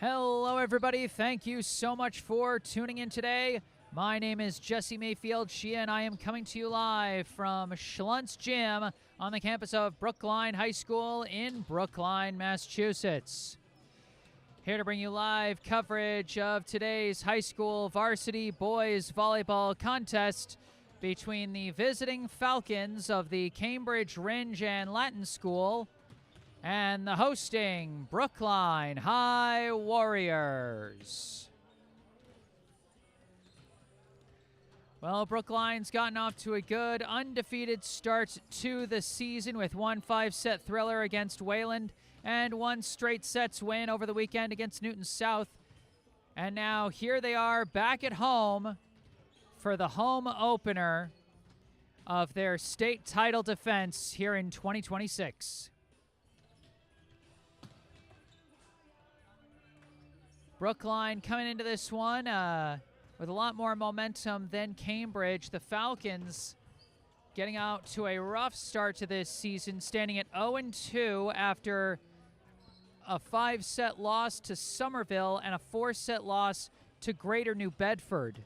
Hello, everybody. Thank you so much for tuning in today. My name is Jesse Mayfield-Sheehan. I am coming to you live from Schlunt's Gym on the campus of Brookline High School in Brookline, Massachusetts. Here to bring you live coverage of today's high school varsity boys volleyball contest between the visiting Falcons of the Cambridge Rindge and Latin School and the hosting Brookline High Warriors. Well, Brookline's gotten off to a good undefeated start to the season with one 5-set thriller against Wayland and one straight sets win over the weekend against Newton South. And now here they are back at home for the home opener of their state title defense here in 2026. Brookline coming into this one with a lot more momentum than Cambridge. The Falcons getting out to a rough start to this season, standing at 0-2 after a 5-set loss to Somerville and a 4-set loss to Greater New Bedford.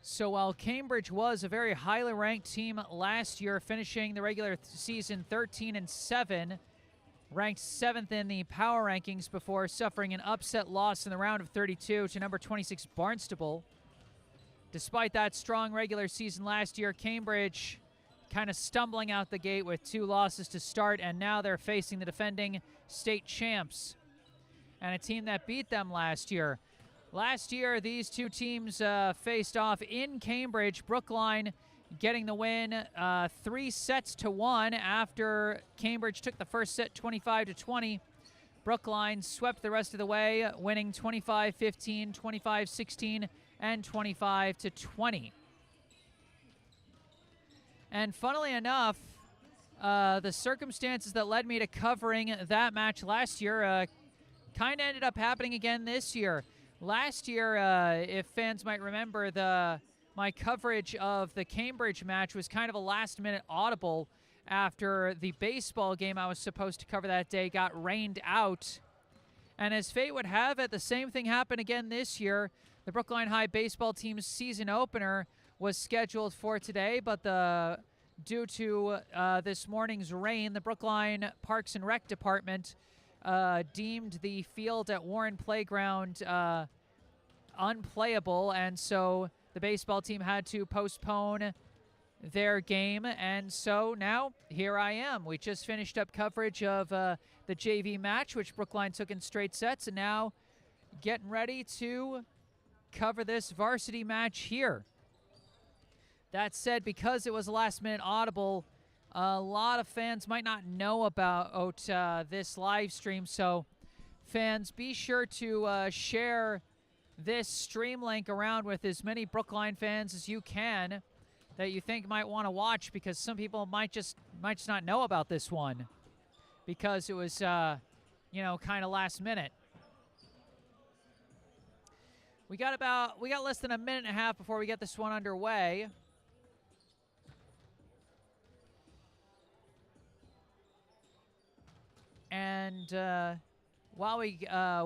So while Cambridge was a very highly ranked team last year, finishing the regular season 13-7, ranked 7th in the power rankings before suffering an upset loss in the round of 32 to number 26 Barnstable. Despite that strong regular season last year, Cambridge kind of stumbling out the gate with 2 losses to start, and now they're facing the defending state champs and a team that beat them last year. Last year, these two teams faced off in Cambridge. Brookline getting the win 3-1 after Cambridge took the first set 25-20. Brookline swept the rest of the way, winning 25-15, 25-16, and 25-20. And funnily enough, the circumstances that led me to covering that match last year kind of ended up happening again this year. Last year, if fans might remember, my coverage of the Cambridge match was kind of a last-minute audible after the baseball game I was supposed to cover that day got rained out. And as fate would have it, the same thing happened again this year. The Brookline High baseball team's season opener was scheduled for today, but due to this morning's rain, the Brookline Parks and Rec Department deemed the field at Warren Playground unplayable, and so the baseball team had to postpone their game, and so now here I am. We just finished up coverage of the JV match, which Brookline took in straight sets, and now getting ready to cover this varsity match here. That said, because it was a last-minute audible, a lot of fans might not know about this live stream, so fans, be sure to share this stream link around with as many Brookline fans as you can that you think might want to watch, because some people might just not know about this one because it was kind of last minute. We got less than a minute and a half before we get this one underway. And while we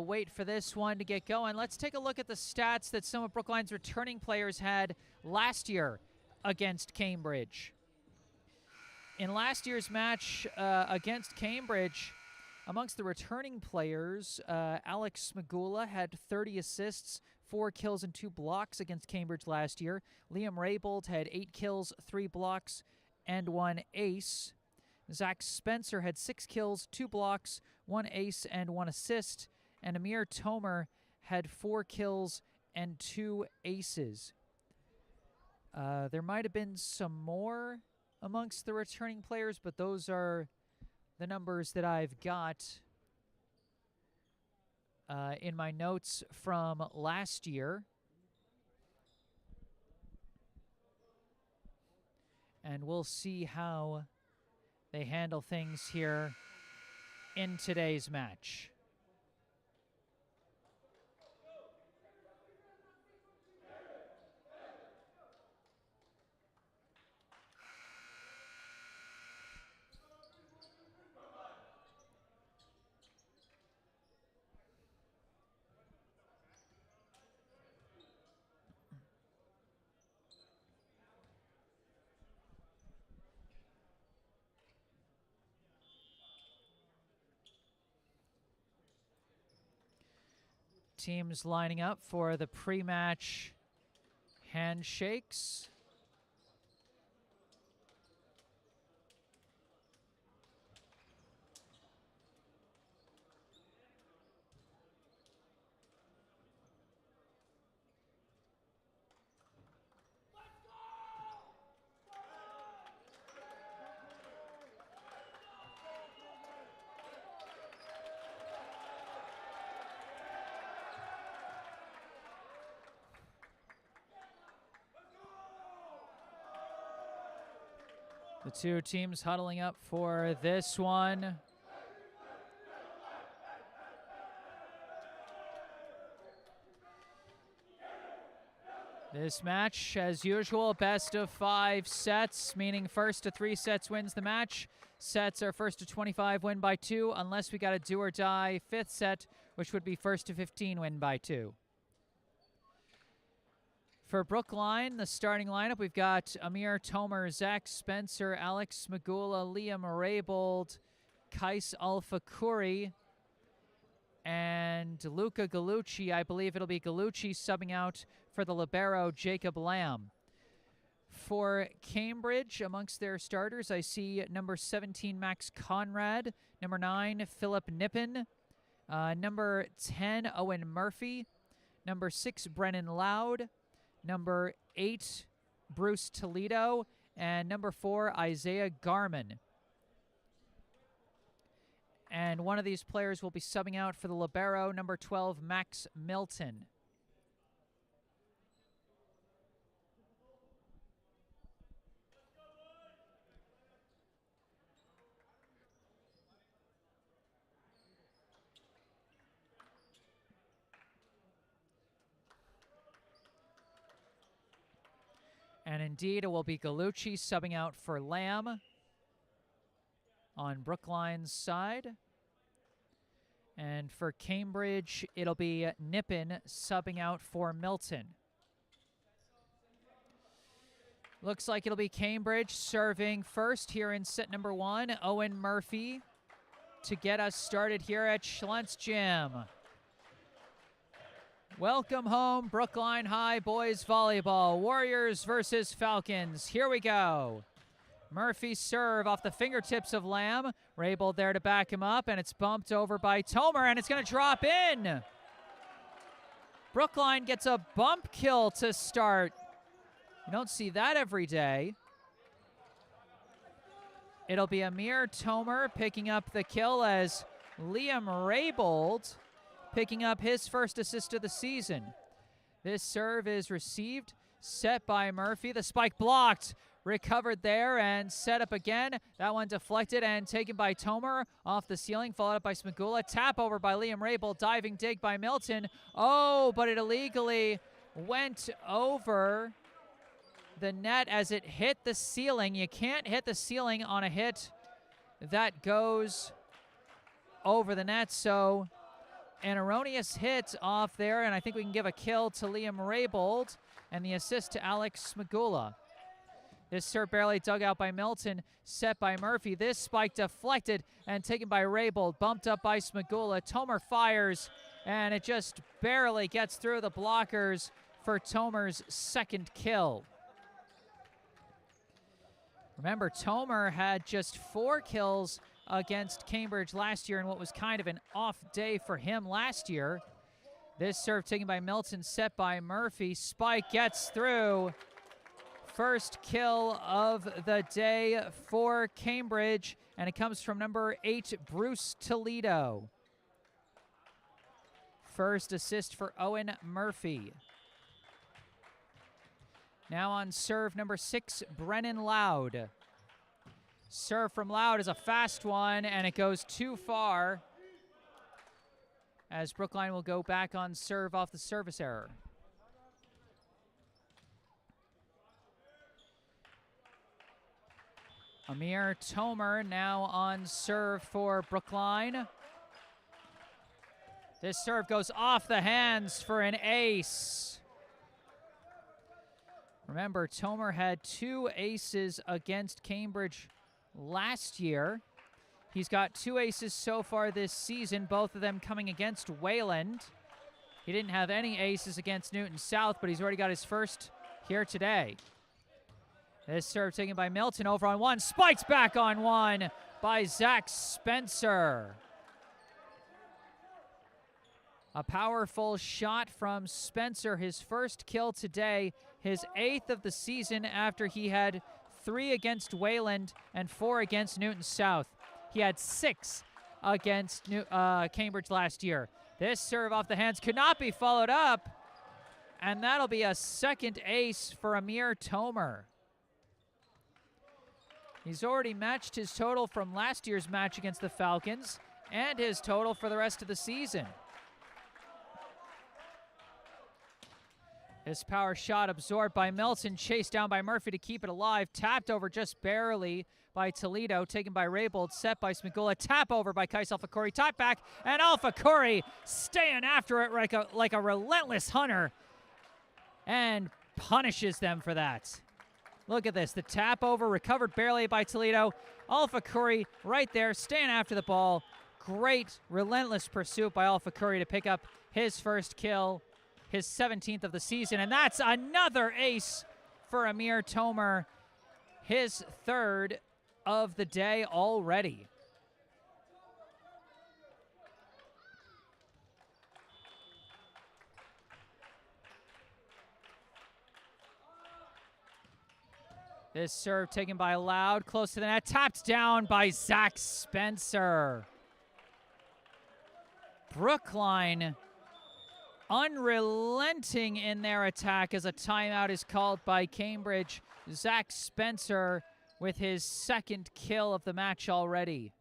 wait for this one to get going, let's take a look at the stats that some of Brookline's returning players had last year against Cambridge. In last year's match against Cambridge, amongst the returning players, Alex Smagula had 30 assists, 4 kills, and 2 blocks against Cambridge last year. Liam Raybold had 8 kills, 3 blocks, and 1 ace. Zach Spencer had 6 kills, 2 blocks, 1 ace, and 1 assist. And Amir Tomer had 4 kills and 2 aces. There might have been some more amongst the returning players, but those are the numbers that I've got in my notes from last year. And we'll see how they handle things here in today's match. teams lining up for the pre-match handshakes. The two teams huddling up for this one. This match, as usual, best of 5 sets, meaning first to 3 sets wins the match. Sets are first to 25 win by 2, unless we got a do or die 5th set, which would be first to 15 win by 2. For Brookline, the starting lineup, we've got Amir, Tomer, Zach Spencer, Alex Magula, Liam Raybold, Kais Alfakuri, and Luca Gallucci. I believe it'll be Gallucci subbing out for the libero, Jacob Lamb. For Cambridge, amongst their starters, I see number 17, Max Conrad, number 9, Philip Nippon, number 10, Owen Murphy, number 6, Brennan Loud, number 8, Bruce Toledo, and number 4, Isaiah Garman. And one of these players will be subbing out for the libero, number 12, Max Milton. And indeed, it will be Gallucci subbing out for Lamb on Brookline's side. And for Cambridge, it'll be Nippon subbing out for Milton. Looks like it'll be Cambridge serving first here in set number 1. Owen Murphy to get us started here at Schlentz Gym. Welcome home, Brookline High Boys Volleyball. Warriors versus Falcons. Here we go. Murphy's serve off the fingertips of Lamb. Raybold there to back him up, and it's bumped over by Tomer, and it's going to drop in. Brookline gets a bump kill to start. You don't see that every day. It'll be Amir Tomer picking up the kill as Liam Raybold picking up his first assist of the season. This serve is received, set by Murphy. The spike blocked, recovered there, and set up again. That one deflected and taken by Tomer off the ceiling, followed up by Smagula. Tap over by Liam Raybold, diving dig by Milton. Oh, but it illegally went over the net as it hit the ceiling. You can't hit the ceiling on a hit that goes over the net, so an erroneous hit off there, and I think we can give a kill to Liam Raybold and the assist to Alex Smagula. This serve barely dug out by Milton, set by Murphy. This spike deflected and taken by Raybold, bumped up by Smagula. Tomer fires, and it just barely gets through the blockers for Tomer's second kill. Remember, Tomer had just 4 kills against Cambridge last year in what was kind of an off day for him last year. This serve taken by Milton, set by Murphy. Spike gets through. First kill of the day for Cambridge, and it comes from number 8, Bruce Toledo. First assist for Owen Murphy. Now on serve number 6, Brennan Loud. Serve from Loud is a fast one, and it goes too far as Brookline will go back on serve off the service error. Amir Tomer now on serve for Brookline. This serve goes off the hands for an ace. Remember, Tomer had 2 aces against Cambridge last year. He's got 2 aces so far this season, both of them coming against Wayland. He didn't have any aces against Newton South, but he's already got his first here today. This serve taken by Milton over on one. Spikes back on one by Zach Spencer. A powerful shot from Spencer, his first kill today, his 8th of the season after he had 3 against Wayland and 4 against Newton South. He had 6 against Cambridge last year. This serve off the hands could not be followed up, and that'll be a second ace for Amir Tomer. He's already matched his total from last year's match against the Falcons and his total for the rest of the season. This power shot absorbed by Milton, chased down by Murphy to keep it alive, tapped over just barely by Toledo, taken by Raybold, set by Smigula, tap over by Kais Alfakuri, top back, and Alfakuri staying after it like a relentless hunter and punishes them for that. Look at this, the tap over, recovered barely by Toledo. Alfakuri right there, staying after the ball. Great, relentless pursuit by Alfakuri to pick up his first kill, his 17th of the season, and that's another ace for Amir Tomer, his 3rd of the day already. This serve taken by Loud, close to the net, tapped down by Zach Spencer. Brookline unrelenting in their attack as a timeout is called by Cambridge. Zach Spencer with his 2nd kill of the match already.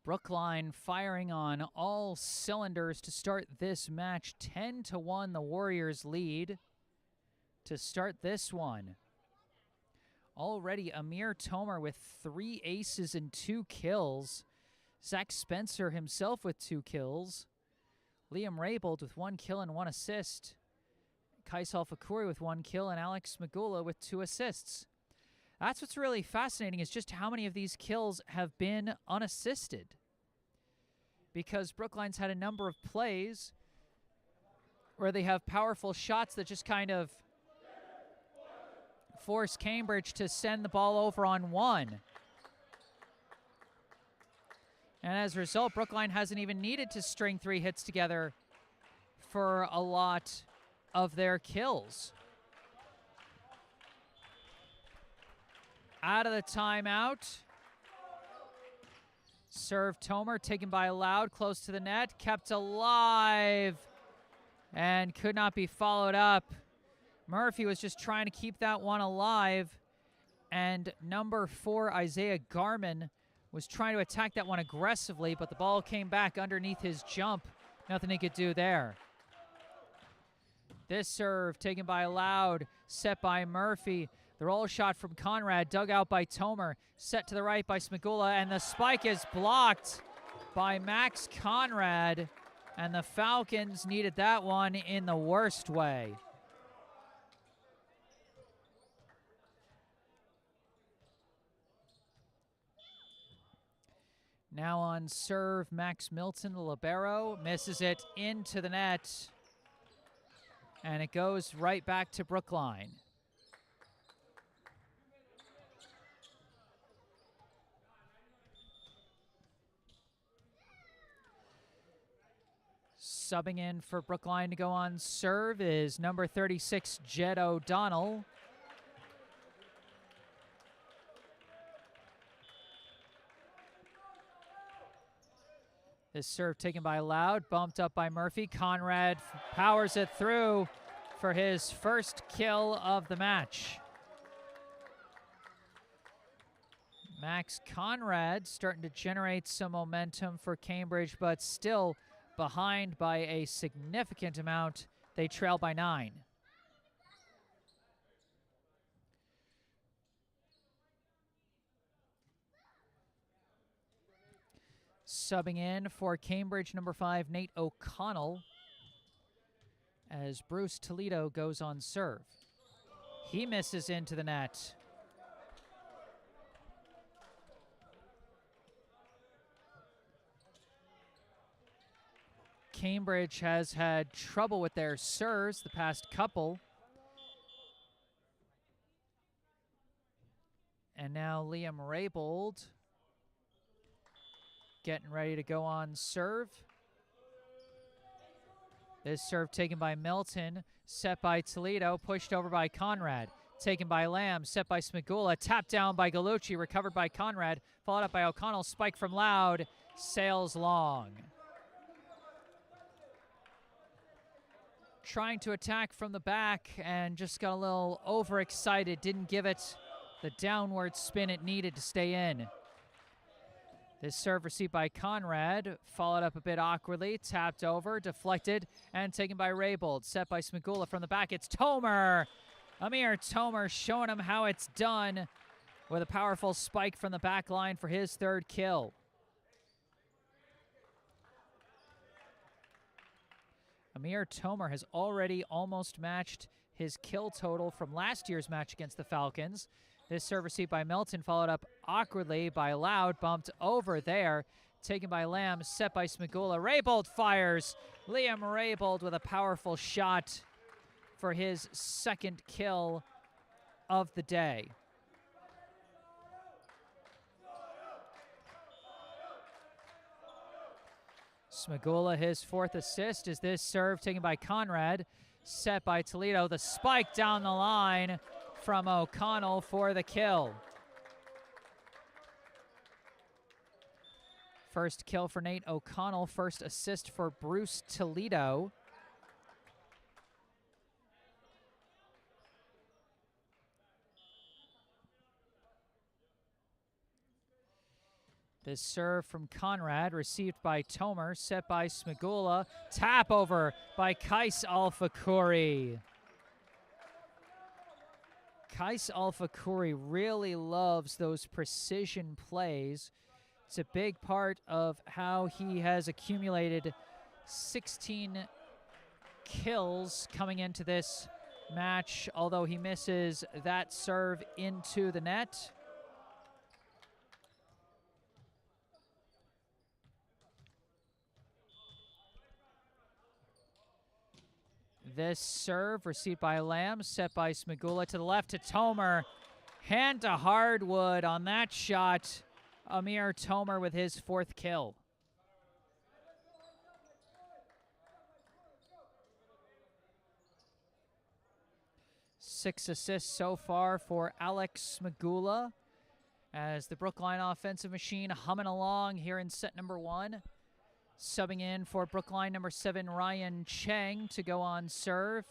Brookline firing on all cylinders to start this match. 10-1 the Warriors lead to start this one. Already Amir Tomer with 3 aces and 2 kills. Zach Spencer himself with 2 kills. Liam Raybold with 1 kill and 1 assist. Kais Alfakuri with 1 kill and Alex Magula with 2 assists. That's what's really fascinating, is just how many of these kills have been unassisted. Because Brookline's had a number of plays where they have powerful shots that just kind of force Cambridge to send the ball over on one. And as a result, Brookline hasn't even needed to string 3 hits together for a lot of their kills. Out of the timeout. Serve Tomer, taken by Loud, close to the net, kept alive, and could not be followed up. Murphy was just trying to keep that one alive, and number 4, Isaiah Garman, was trying to attack that one aggressively, but the ball came back underneath his jump. Nothing he could do there. This serve taken by Loud, set by Murphy. The roll shot from Conrad, dug out by Tomer, set to the right by Smigula, and the spike is blocked by Max Conrad, and the Falcons needed that one in the worst way. Now on serve, Max Milton, the libero, misses it into the net, and it goes right back to Brookline. Subbing in for Brookline to go on serve is number 36, Jed O'Donnell. This serve taken by Loud, bumped up by Murphy. Conrad powers it through for his first kill of the match. Max Conrad starting to generate some momentum for Cambridge, but still behind by a significant amount. They trail by 9. Subbing in for Cambridge, number 5, Nate O'Connell, as Bruce Toledo goes on serve. He misses into the net. Cambridge has had trouble with their serves the past couple. And now Liam Raybold getting ready to go on serve. This serve taken by Milton, set by Toledo, pushed over by Conrad. Taken by Lamb, set by Smigula, tapped down by Gallucci, recovered by Conrad, followed up by O'Connell, spike from Loud, sails long. Trying to attack from the back and just got a little overexcited, didn't give it the downward spin it needed to stay in. This serve received by Conrad, followed up a bit awkwardly, tapped over, deflected, and taken by Raybold, set by Smigula from the back. It's Tomer! Amir Tomer showing him how it's done with a powerful spike from the back line for his third kill. Amir Tomer has already almost matched his kill total from last year's match against the Falcons. This serve received by Milton, followed up awkwardly by Loud, bumped over there, taken by Lamb, set by Smigula. Raybold fires. Liam Raybold with a powerful shot for his second kill of the day. Smigula, his fourth assist, is this serve taken by Conrad, set by Toledo. The spike down the line from O'Connell for the kill. First kill for Nate O'Connell, first assist for Bruce Toledo. This serve from Conrad, received by Tomer, set by Smigula. Tap over by Kais Alfakuri. Kais Alfakuri really loves those precision plays. It's a big part of how he has accumulated 16 kills coming into this match, although he misses that serve into the net. This serve received by Lamb, set by Smigula to the left to Tomer. Hand to hardwood on that shot. Amir Tomer with his fourth kill. Six assists so far for Alex Smigula as the Brookline offensive machine humming along here in set number one. Subbing in for Brookline number 7, Ryan Cheng, to go on serve.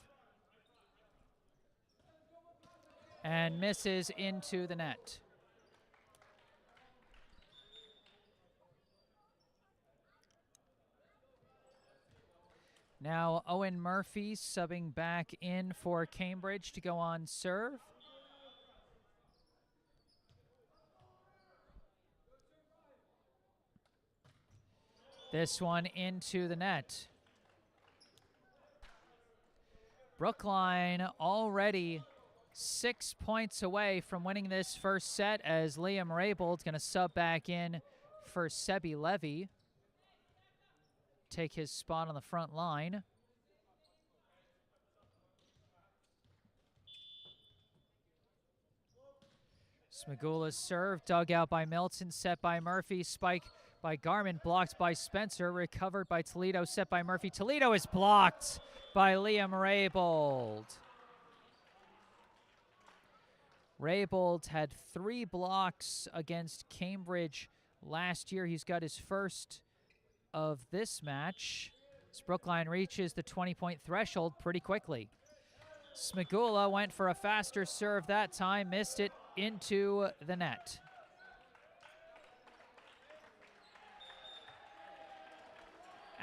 And misses into the net. Now Owen Murphy subbing back in for Cambridge to go on serve. This one into the net. Brookline already 6 points away from winning this first set as Liam Raybold's going to sub back in for Sebi Levy. Take his spot on the front line. Smigula's serve, dug out by Milton, set by Murphy, spike by Garmin, blocked by Spencer, recovered by Toledo, set by Murphy. Toledo is blocked by Liam Raybold. Raybold had 3 blocks against Cambridge last year. He's got his first of this match. As Brookline reaches the 20-point threshold pretty quickly. Smigula went for a faster serve that time, missed it into the net.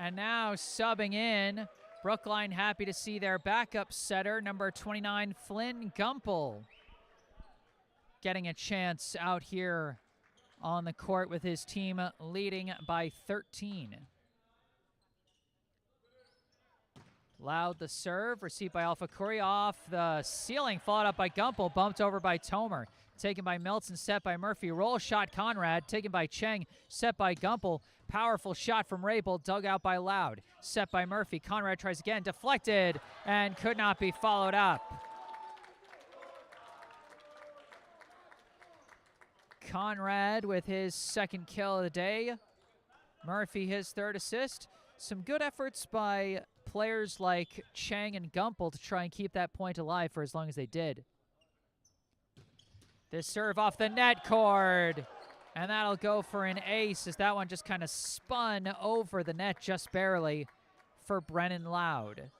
And now subbing in, Brookline happy to see their backup setter, number 29, Flynn Gumpel, getting a chance out here on the court with his team leading by 13. Loud the serve, received by Alfakuri off the ceiling, followed up by Gumpel, bumped over by Tomer. taken by Milton, set by Murphy. Roll shot Conrad, taken by Cheng, set by Gumpel. Powerful shot from Raybould, dug out by Loud. Set by Murphy. Conrad tries again, deflected, and could not be followed up. Conrad with his second kill of the day. Murphy his third assist. Some good efforts by players like Cheng and Gumpel to try and keep that point alive for as long as they did. This serve off the net cord, and that'll go for an ace as that one just kind of spun over the net just barely for Brennan Loud.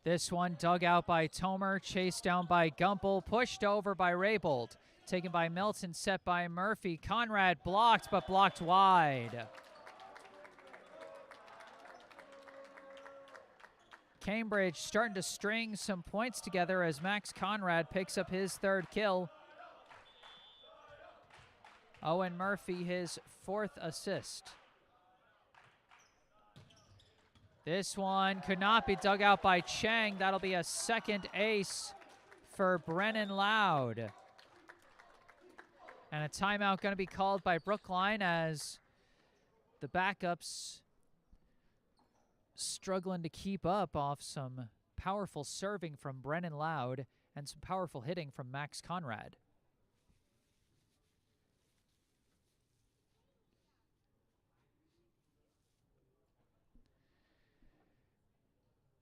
This one dug out by Tomer, chased down by Gumpel, pushed over by Raybould, taken by Milton, set by Murphy. Conrad blocked, but blocked wide. Cambridge starting to string some points together as Max Conrad picks up his third kill. Owen Murphy his fourth assist. This one could not be dug out by Cheng. That'll be a second ace for Brennan Loud. And a timeout going to be called by Brookline as the backups struggling to keep up off some powerful serving from Brennan Loud and some powerful hitting from Max Conrad.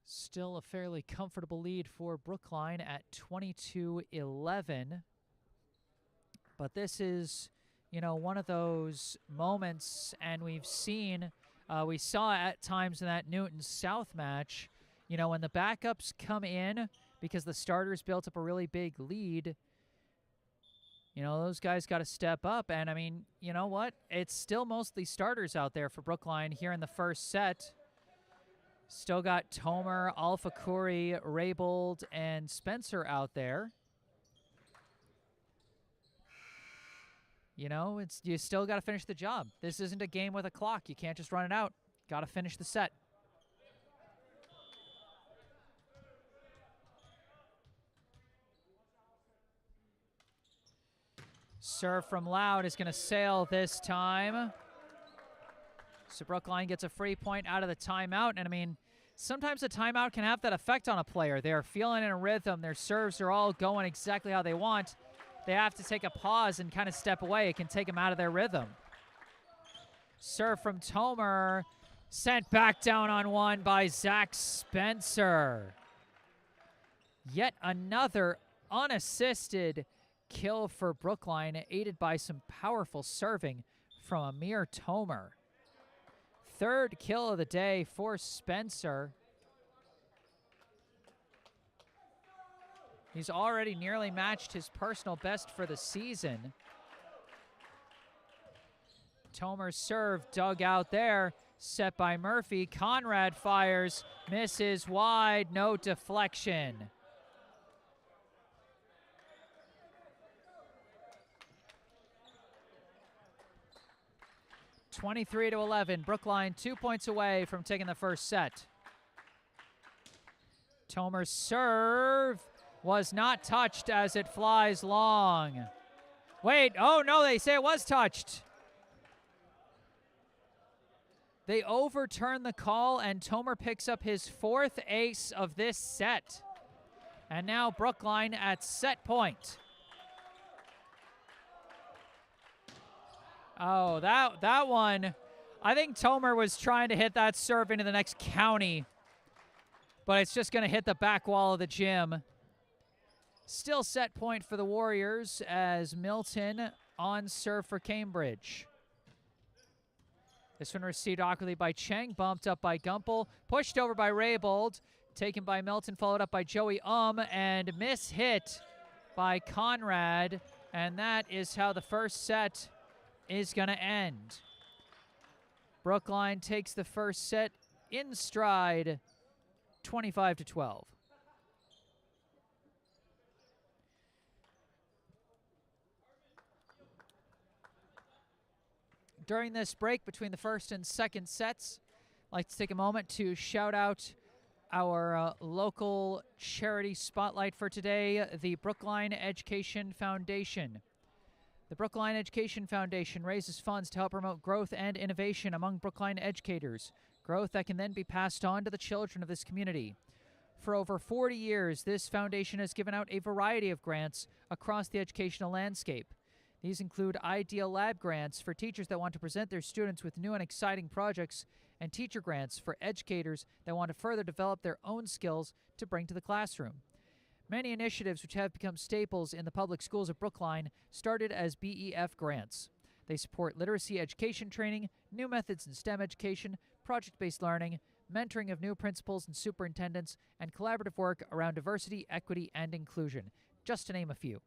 Still a fairly comfortable lead for Brookline at 22-11. But this is, one of those moments, and we've seen, we saw at times in that Newton South match, when the backups come in because the starters built up a really big lead, those guys got to step up. And, I mean, you know what? It's still mostly starters out there for Brookline here in the first set. Still got Tomer, Alpha Khoury, Raybould, and Spencer out there. You still got to finish the job. This isn't a game with a clock. You can't just run it out. Got to finish the set. Serve from Loud is going to sail this time. So Brookline gets a free point out of the timeout. And, I mean, sometimes a timeout can have that effect on a player. They're feeling in a rhythm. Their serves are all going exactly how they want. They have to take a pause and kind of step away. It can take them out of their rhythm. Serve from Tomer. Sent back down on one by Zach Spencer. Yet another unassisted kill for Brookline, aided by some powerful serving from Amir Tomer. Third kill of the day for Spencer. He's already nearly matched his personal best for the season. Tomer's serve dug out there, set by Murphy. Conrad fires, misses wide, no deflection. (23-11). Brookline 2 points away from taking the first set. Tomer's serve was not touched as it flies long. Wait, oh no, they say it was touched. They overturn the call, and Tomer picks up his fourth ace of this set. And now Brookline at set point. Oh, that one, I think Tomer was trying to hit that serve into the next county, but it's just going to hit the back wall of the gym. Still set point for the Warriors as Milton on serve for Cambridge. This one received awkwardly by Cheng, bumped up by Gumpel, pushed over by Raybould, taken by Milton, followed up by Joey and mishit by Conrad. And that is how the first set is going to end. Brookline takes the first set in stride, 25-12. During this break between the first and second sets, I'd like to take a moment to shout out our local charity spotlight for today, the Brookline Education Foundation. The Brookline Education Foundation raises funds to help promote growth and innovation among Brookline educators, growth that can then be passed on to the children of this community. For over 40 years, this foundation has given out a variety of grants across the educational landscape. These include Ideal Lab grants for teachers that want to present their students with new and exciting projects, and teacher grants for educators that want to further develop their own skills to bring to the classroom. Many initiatives which have become staples in the public schools of Brookline started as BEF grants. They support literacy education training, new methods in STEM education, project-based learning, mentoring of new principals and superintendents, and collaborative work around diversity, equity, and inclusion, just to name a few.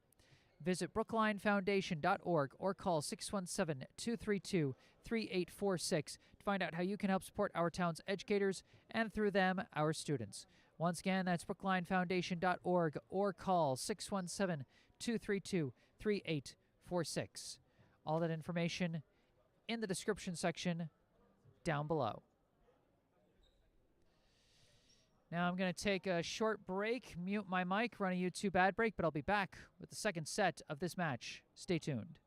Visit brooklinefoundation.org or call 617-232-3846 to find out how you can help support our town's educators and, through them, our students. Once again, that's brooklinefoundation.org or call 617-232-3846. All that information in the description section down below. Now I'm going to take a short break, mute my mic, run a YouTube ad break, but I'll be back with the second set of this match. Stay tuned.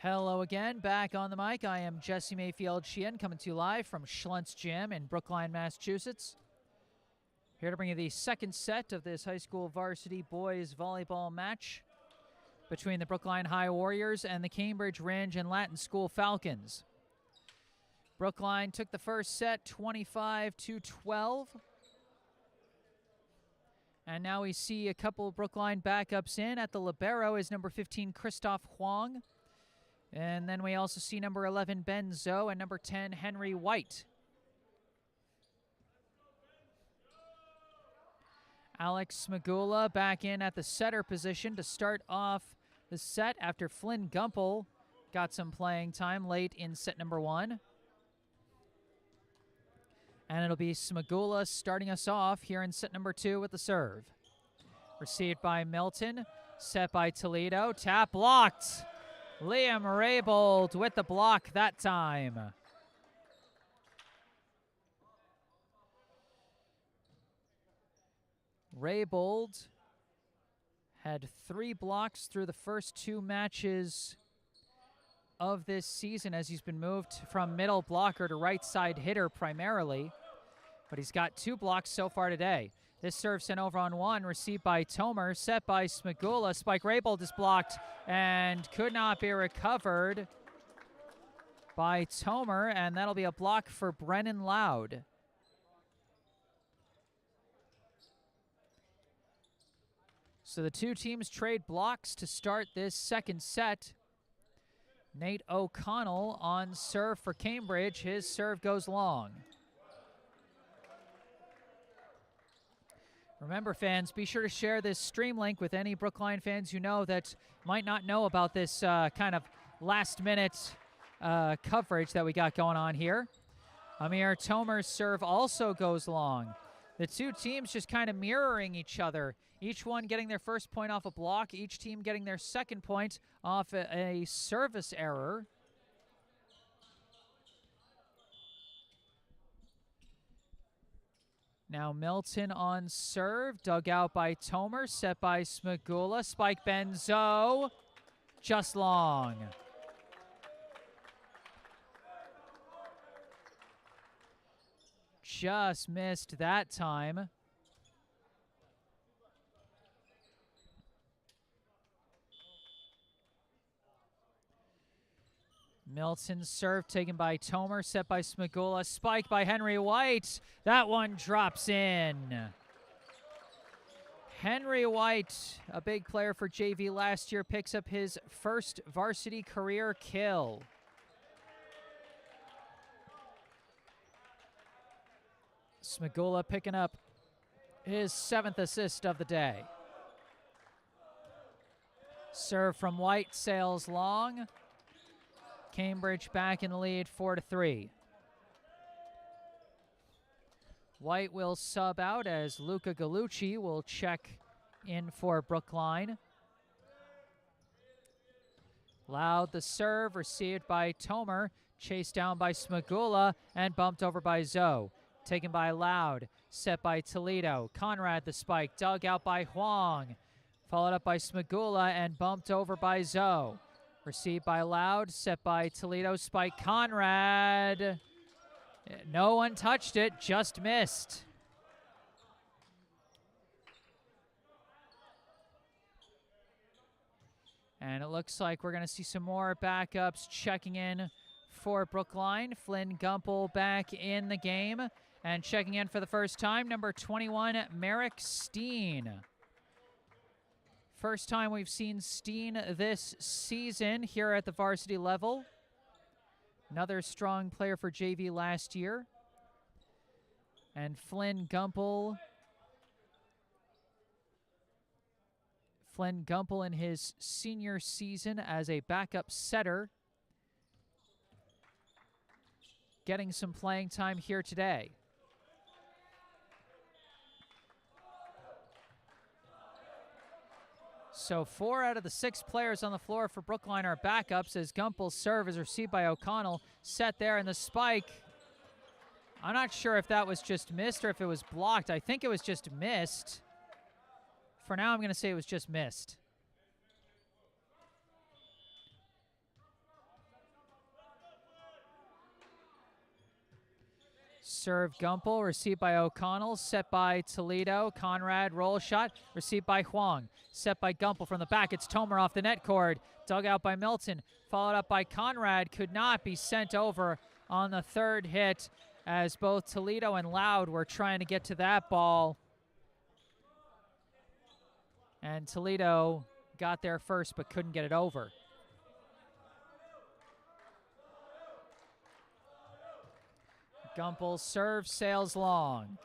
Hello again, back on the mic. I am Jesse Mayfield-Sheehan, coming to you live from Schlentz Gym in Brookline, Massachusetts. Here to bring you the second set of this high school varsity boys volleyball match between the Brookline High Warriors and the Cambridge Rindge and Latin School Falcons. Brookline took the first set 25-12. And now we see a couple of Brookline backups in. At the libero is number 15, Christoph Huang. And then we also see number 11, Ben Zoe, and number 10, Henry White. Alex Smagula back in at the setter position to start off the set after Flynn Gumpel got some playing time late in set number 1. And it'll be Smagula starting us off here in set number 2 with the serve. Received by Milton, set by Toledo, tap blocked. Liam Raybold with the block that time. Raybold had 3 blocks through the first 2 matches of this season as he's been moved from middle blocker to right side hitter primarily. But he's got 2 blocks so far today. This serve sent over on 1, received by Tomer, set by Smagula. Spike Raybold is blocked and could not be recovered by Tomer, and that'll be a block for Brennan Loud. So the 2 teams trade blocks to start this second set. Nate O'Connell on serve for Cambridge. His serve goes long. Remember, fans, be sure to share this stream link with any Brookline fans you know that might not know about this kind of last-minute coverage that we got going on here. Amir Tomer's serve also goes long. The 2 teams just kind of mirroring each other. Each one getting their first point off a block. Each team getting their second point off a service error. Now Milton on serve. Dug out by Tomer. Set by Smagula. Spike Benzo. Just long. Just missed that time. Milton's serve taken by Tomer, set by Smagula, spike by Henry White. That one drops in. Henry White, a big player for JV last year, picks up his first varsity career kill. Smagula picking up his 7th assist of the day. Serve from White sails long. Cambridge back in the lead 4-3. White will sub out as Luca Gallucci will check in for Brookline. Loud the serve, received by Tomer, chased down by Smagula, and bumped over by Zoe. Taken by Loud, set by Toledo. Conrad the spike, dug out by Huang. Followed up by Smagula and bumped over by Zoe. Received by Loud, set by Toledo, spike Conrad. No one touched it, just missed. And it looks like we're going to see some more backups checking in for Brookline. Flynn Gumpel back in the game. And checking in for the first time, number 21, Merrick Steen. First time we've seen Steen this season here at the varsity level. Another strong player for JV last year. And Flynn Gumpel in his senior season as a backup setter. Getting some playing time here today. So 4 out of the 6 players on the floor for Brookline are backups as Gumpel's serve is received by O'Connell. Set there in the spike. I'm not sure if that was just missed or if it was blocked. I think it was just missed. For now, I'm going to say it was just missed. Serve Gumpel, received by O'Connell, set by Toledo. Conrad, roll shot, received by Huang. Set by Gumpel from the back. It's Tomer off the net cord. Dug out by Milton. Followed up by Conrad. Could not be sent over on the third hit as both Toledo and Loud were trying to get to that ball. And Toledo got there first but couldn't get it over. Gumpel's serve sails long.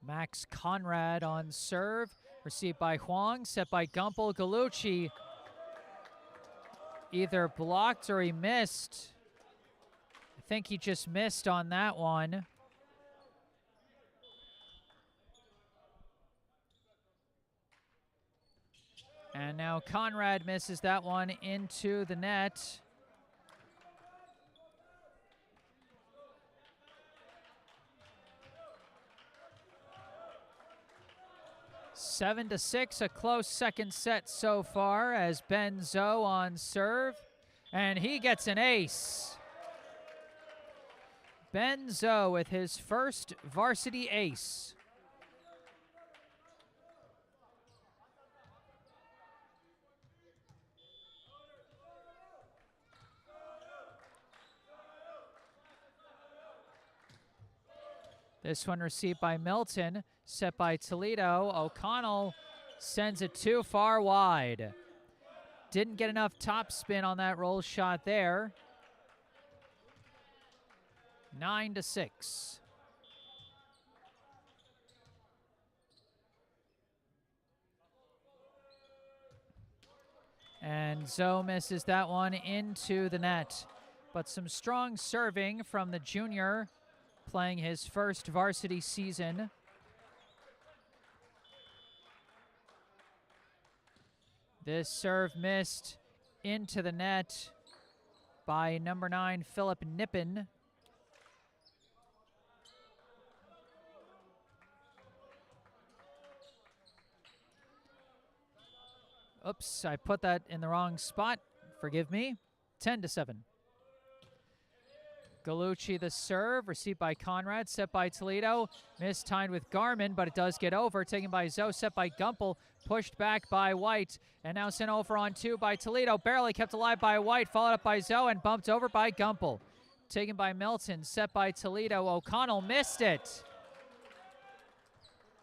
Max Conrad on serve, received by Huang, set by Gumpel. Gallucci either blocked or he missed. I think he just missed on that one. And now Conrad misses that one into the net. 7-6, a close second set so far as Ben Zoe on serve, and he gets an ace. Ben Zoe with his first varsity ace. This one received by Milton, set by Toledo. O'Connell sends it too far wide. Didn't get enough top spin on that roll shot there. 9-6. And Zoe misses that one into the net. But some strong serving from the junior, playing his first varsity season. This serve missed into the net by number 9, Philip Nippen. Oops, I put that in the wrong spot. Forgive me. 10-7. Gallucci the serve, received by Conrad, set by Toledo, mistimed with Garman, but it does get over, taken by Zoe, set by Gumpel, pushed back by White, and now sent over on 2 by Toledo, barely kept alive by White, followed up by Zoe, and bumped over by Gumpel. Taken by Milton, set by Toledo, O'Connell missed it.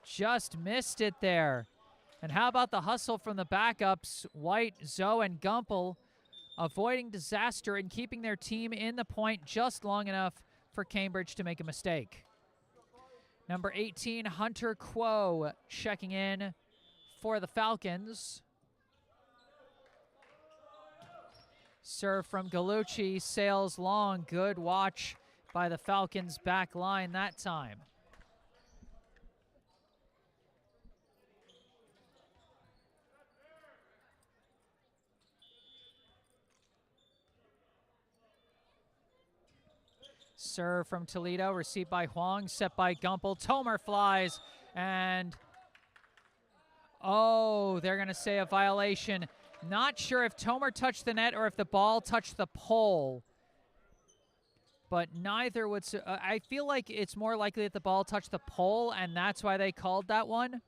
Just missed it there. And how about the hustle from the backups, White, Zoe, and Gumpel, avoiding disaster and keeping their team in the point just long enough for Cambridge to make a mistake. Number 18, Hunter Quo, checking in for the Falcons. Serve from Gallucci, sails long. Good watch by the Falcons back line that time. Serve from Toledo, received by Huang, set by Gumpel. Tomer flies, and oh, they're going to say a violation. Not sure if Tomer touched the net or if the ball touched the pole, but neither would. I feel like it's more likely that the ball touched the pole, and that's why they called that one.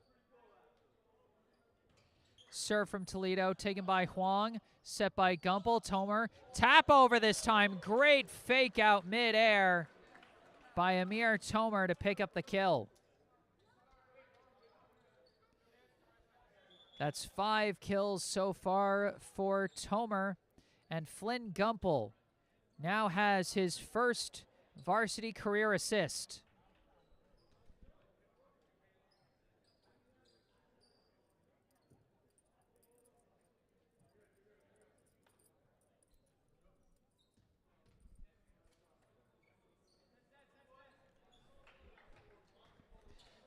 Serve from Toledo, taken by Huang, set by Gumpel. Tomer, tap over this time. Great fake out midair by Amir Tomer to pick up the kill. That's 5 kills so far for Tomer, and Flynn Gumpel now has his first varsity career assist.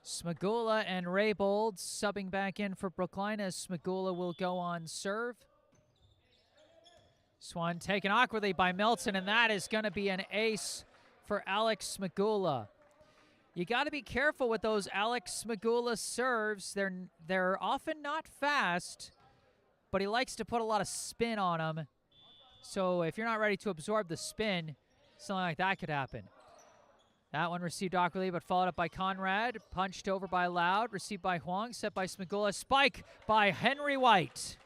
Smagula and Raybold subbing back in for Brookline as Smagula will go on serve. Swan taken awkwardly by Milton, and that is going to be an ace for Alex Smagula. You got to be careful with those Alex Smagula serves. They're often not fast, but he likes to put a lot of spin on them. So if you're not ready to absorb the spin, something like that could happen. That one received awkwardly, but followed up by Conrad. Punched over by Loud. Received by Huang. Set by Smagula. Spike by Henry White.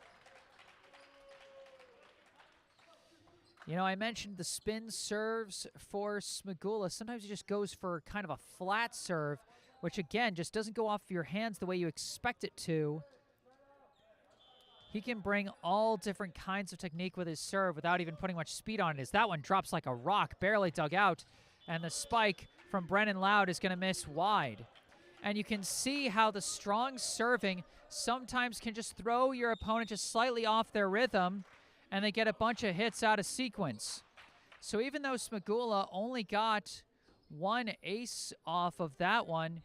You know, I mentioned the spin serves for Smagula. Sometimes he just goes for kind of a flat serve, which, again, just doesn't go off your hands the way you expect it to. He can bring all different kinds of technique with his serve without even putting much speed on it. As that one drops like a rock, barely dug out. And the spike from Brennan Loud is going to miss wide. And you can see how the strong serving sometimes can just throw your opponent just slightly off their rhythm, and they get a bunch of hits out of sequence. So even though Smagula only got 1 ace off of that one,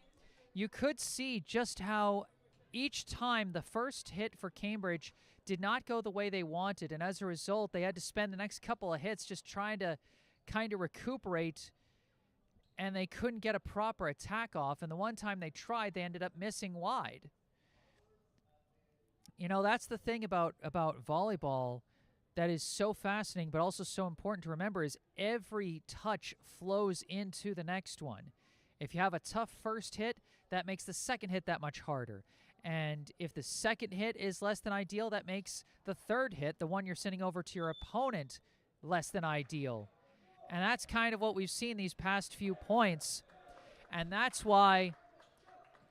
you could see just how each time the first hit for Cambridge did not go the way they wanted. And as a result, they had to spend the next couple of hits just trying to kind of recuperate, and they couldn't get a proper attack off. And the one time they tried, they ended up missing wide. You know, that's the thing about volleyball that is so fascinating but also so important to remember is every touch flows into the next one. If you have a tough first hit, that makes the second hit that much harder. And if the second hit is less than ideal, that makes the third hit, the one you're sending over to your opponent, less than ideal. And that's kind of what we've seen these past few points. And that's why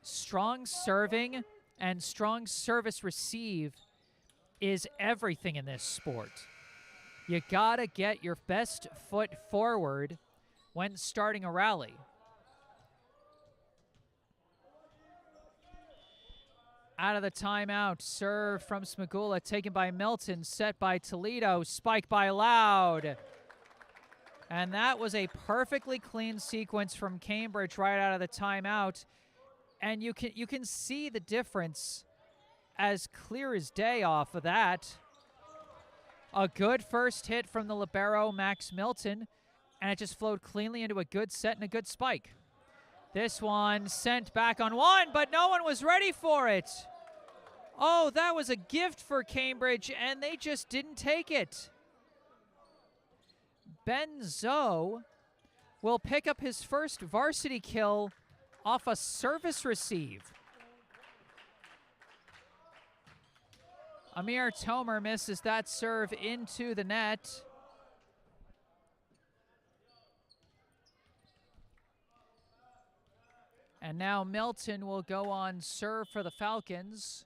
strong serving and strong service receive is everything in this sport. You gotta get your best foot forward when starting a rally. Out of the timeout, serve from Smagula, taken by Milton, set by Toledo, spike by Loud. And that was a perfectly clean sequence from Cambridge right out of the timeout. And you can see the difference as clear as day off of that. A good first hit from the libero, Max Milton, and it just flowed cleanly into a good set and a good spike. This one sent back on one, but no one was ready for it. Oh, that was a gift for Cambridge, and they just didn't take it. Ben Zoe will pick up his first varsity kill off a service receive. Amir Tomer misses that serve into the net. And now Milton will go on serve for the Falcons.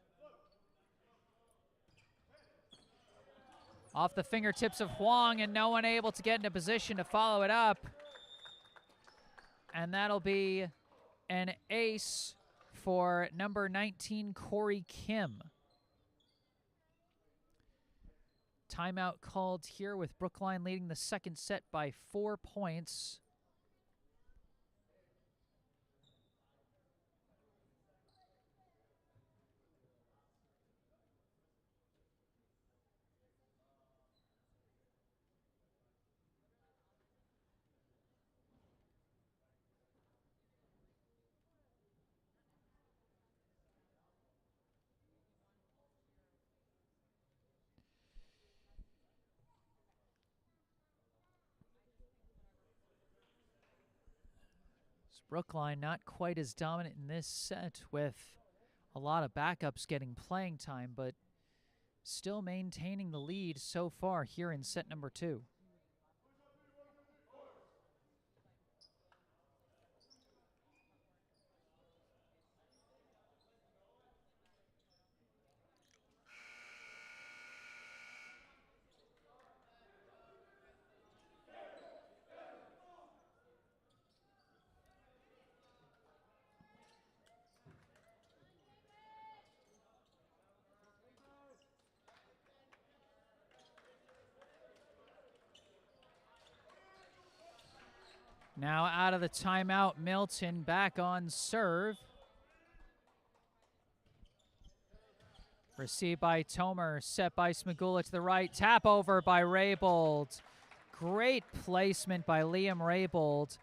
Off the fingertips of Huang, and no one able to get into position to follow it up. And that'll be an ace for number 19, Corey Kim. Timeout called here with Brookline leading the second set by 4 points. Brookline not quite as dominant in this set with a lot of backups getting playing time, but still maintaining the lead so far here in set number 2. Now out of the timeout, Milton back on serve. Received by Tomer, set by Smagula to the right. Tap over by Raybold. Great placement by Liam Raybold.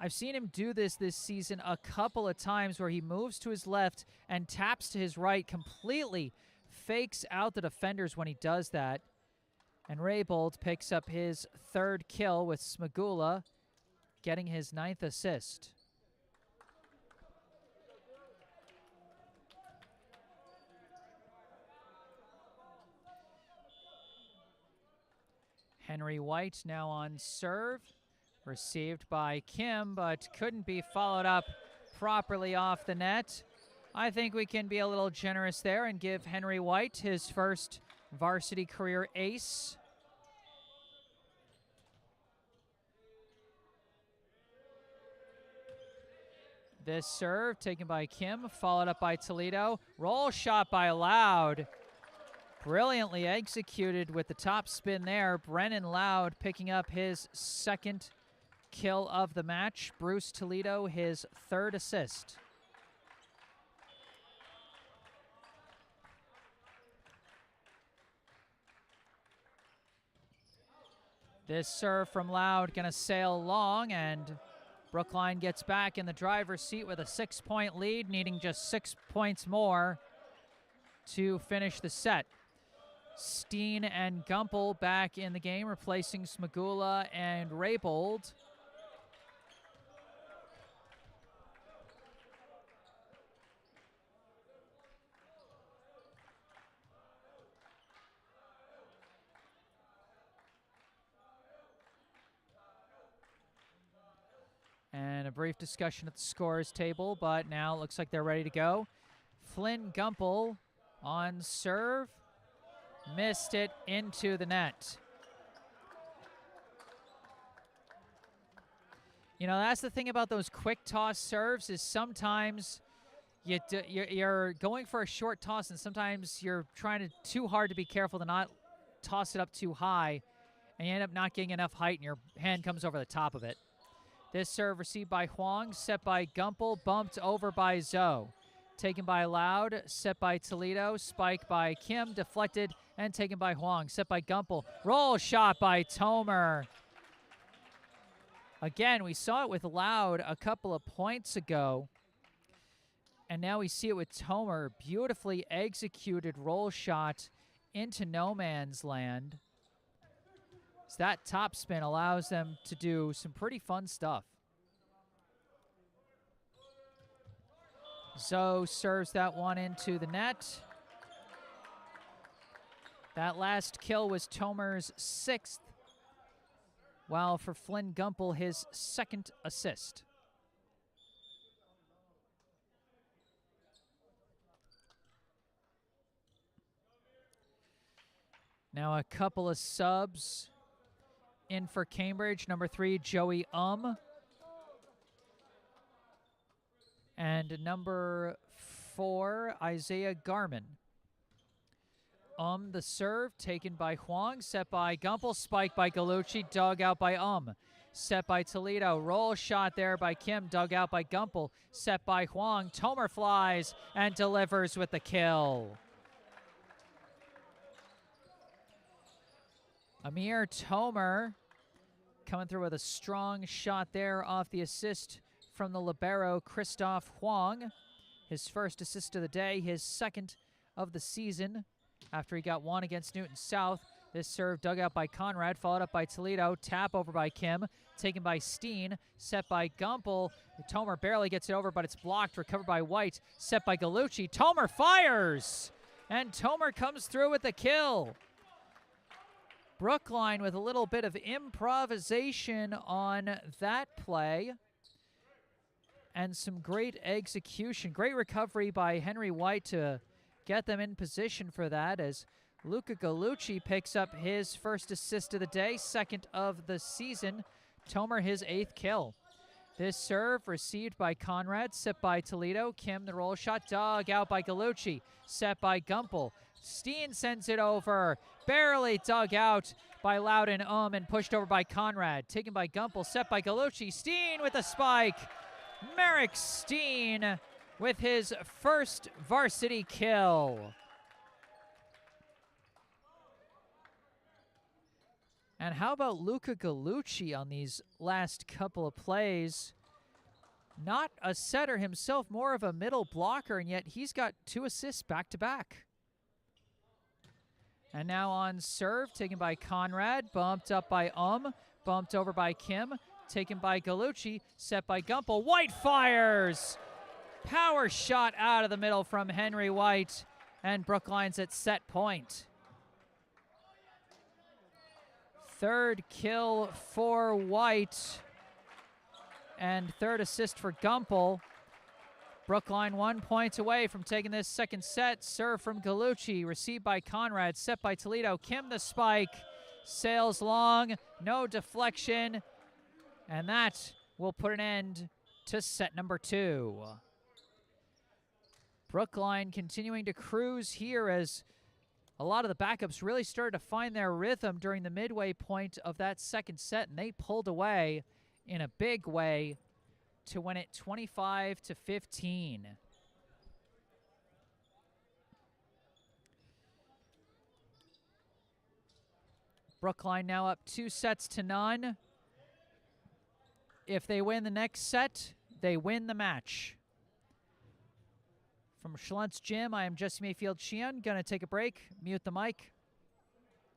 I've seen him do this season a couple of times where he moves to his left and taps to his right, completely fakes out the defenders when he does that. And Raybold picks up his 3rd kill with Smagula, getting his 9th assist. Henry White now on serve. Received by Kim, but couldn't be followed up properly off the net. I think we can be a little generous there and give Henry White his first varsity career ace. This serve taken by Kim, followed up by Toledo. Roll shot by Loud. Brilliantly executed with the top spin there. Brennan Loud picking up his 2nd kill of the match. Bruce Toledo his 3rd assist. This serve from Loud gonna sail long, and Brookline gets back in the driver's seat with a 6-point lead, needing just 6 points more to finish the set. Steen and Gumpel back in the game, replacing Smagula and Raybold. And a brief discussion at the scorers table, but now it looks like they're ready to go. Flynn Gumpel on serve. Missed it into the net. You know, that's the thing about those quick toss serves is sometimes you're going for a short toss and sometimes you're trying too hard to be careful to not toss it up too high, and you end up not getting enough height and your hand comes over the top of it. This serve received by Huang, set by Gumpel, bumped over by Zhou. Taken by Loud, set by Toledo, spike by Kim, deflected and taken by Huang, set by Gumpel. Roll shot by Tomer. Again, we saw it with Loud a couple of points ago, and now we see it with Tomer. Beautifully executed roll shot into no man's land. So that topspin allows them to do some pretty fun stuff. Zhou serves that one into the net. That last kill was Tomer's 6th, while for Flynn Gumpel, his 2nd assist. Now a couple of subs in for Cambridge. Number 3, Joey and number 4, Isaiah Garman. The serve taken by Huang, set by Gumpel, spike by Gallucci, dug out by set by Toledo, roll shot there by Kim, dug out by Gumpel, set by Huang. Tomer flies and delivers with the kill. Amir Tomer coming through with a strong shot there off the assist from the libero Christoph Huang. His first assist of the day, his 2nd of the season after he got 1 against Newton South. This serve dug out by Conrad, followed up by Toledo, tap over by Kim, taken by Steen, set by Gumpel. Tomer barely gets it over, but it's blocked, recovered by White, set by Gallucci. Tomer fires, and Tomer comes through with the kill. Brookline with a little bit of improvisation on that play and some great execution. Great recovery by Henry White to get them in position for that, as Luca Gallucci picks up his 1st assist of the day, 2nd of the season. Tomer his 8th kill. This serve received by Conrad, set by Toledo. Kim, the roll shot, dug out by Gallucci, set by Gumpel. Steen sends it over, barely dug out by Loudon and pushed over by Conrad. Taken by Gumpel, set by Gallucci. Steen with a spike. Merrick Steen with his 1st varsity kill. And how about Luca Gallucci on these last couple of plays? Not a setter himself, more of a middle blocker, and yet he's got 2 assists back-to-back. And now on serve, taken by Conrad, bumped up by bumped over by Kim, taken by Gallucci, set by Gumpel. White fires! Power shot out of the middle from Henry White, and Brookline's at set point. 3rd kill for White, and 3rd assist for Gumpel. Brookline 1 point away from taking this 2nd set. Serve from Gallucci, received by Conrad, set by Toledo. Kim the spike, sails long, no deflection, and that will put an end to set number 2. Brookline continuing to cruise here as a lot of the backups really started to find their rhythm during the midway point of that 2nd set, and they pulled away in a big way to win it 25-15. Brookline now up 2-0. If they win the next set, they win the match. From Schlunz Gym, I am Jesse Mayfield-Sheehan. Gonna take a break, mute the mic,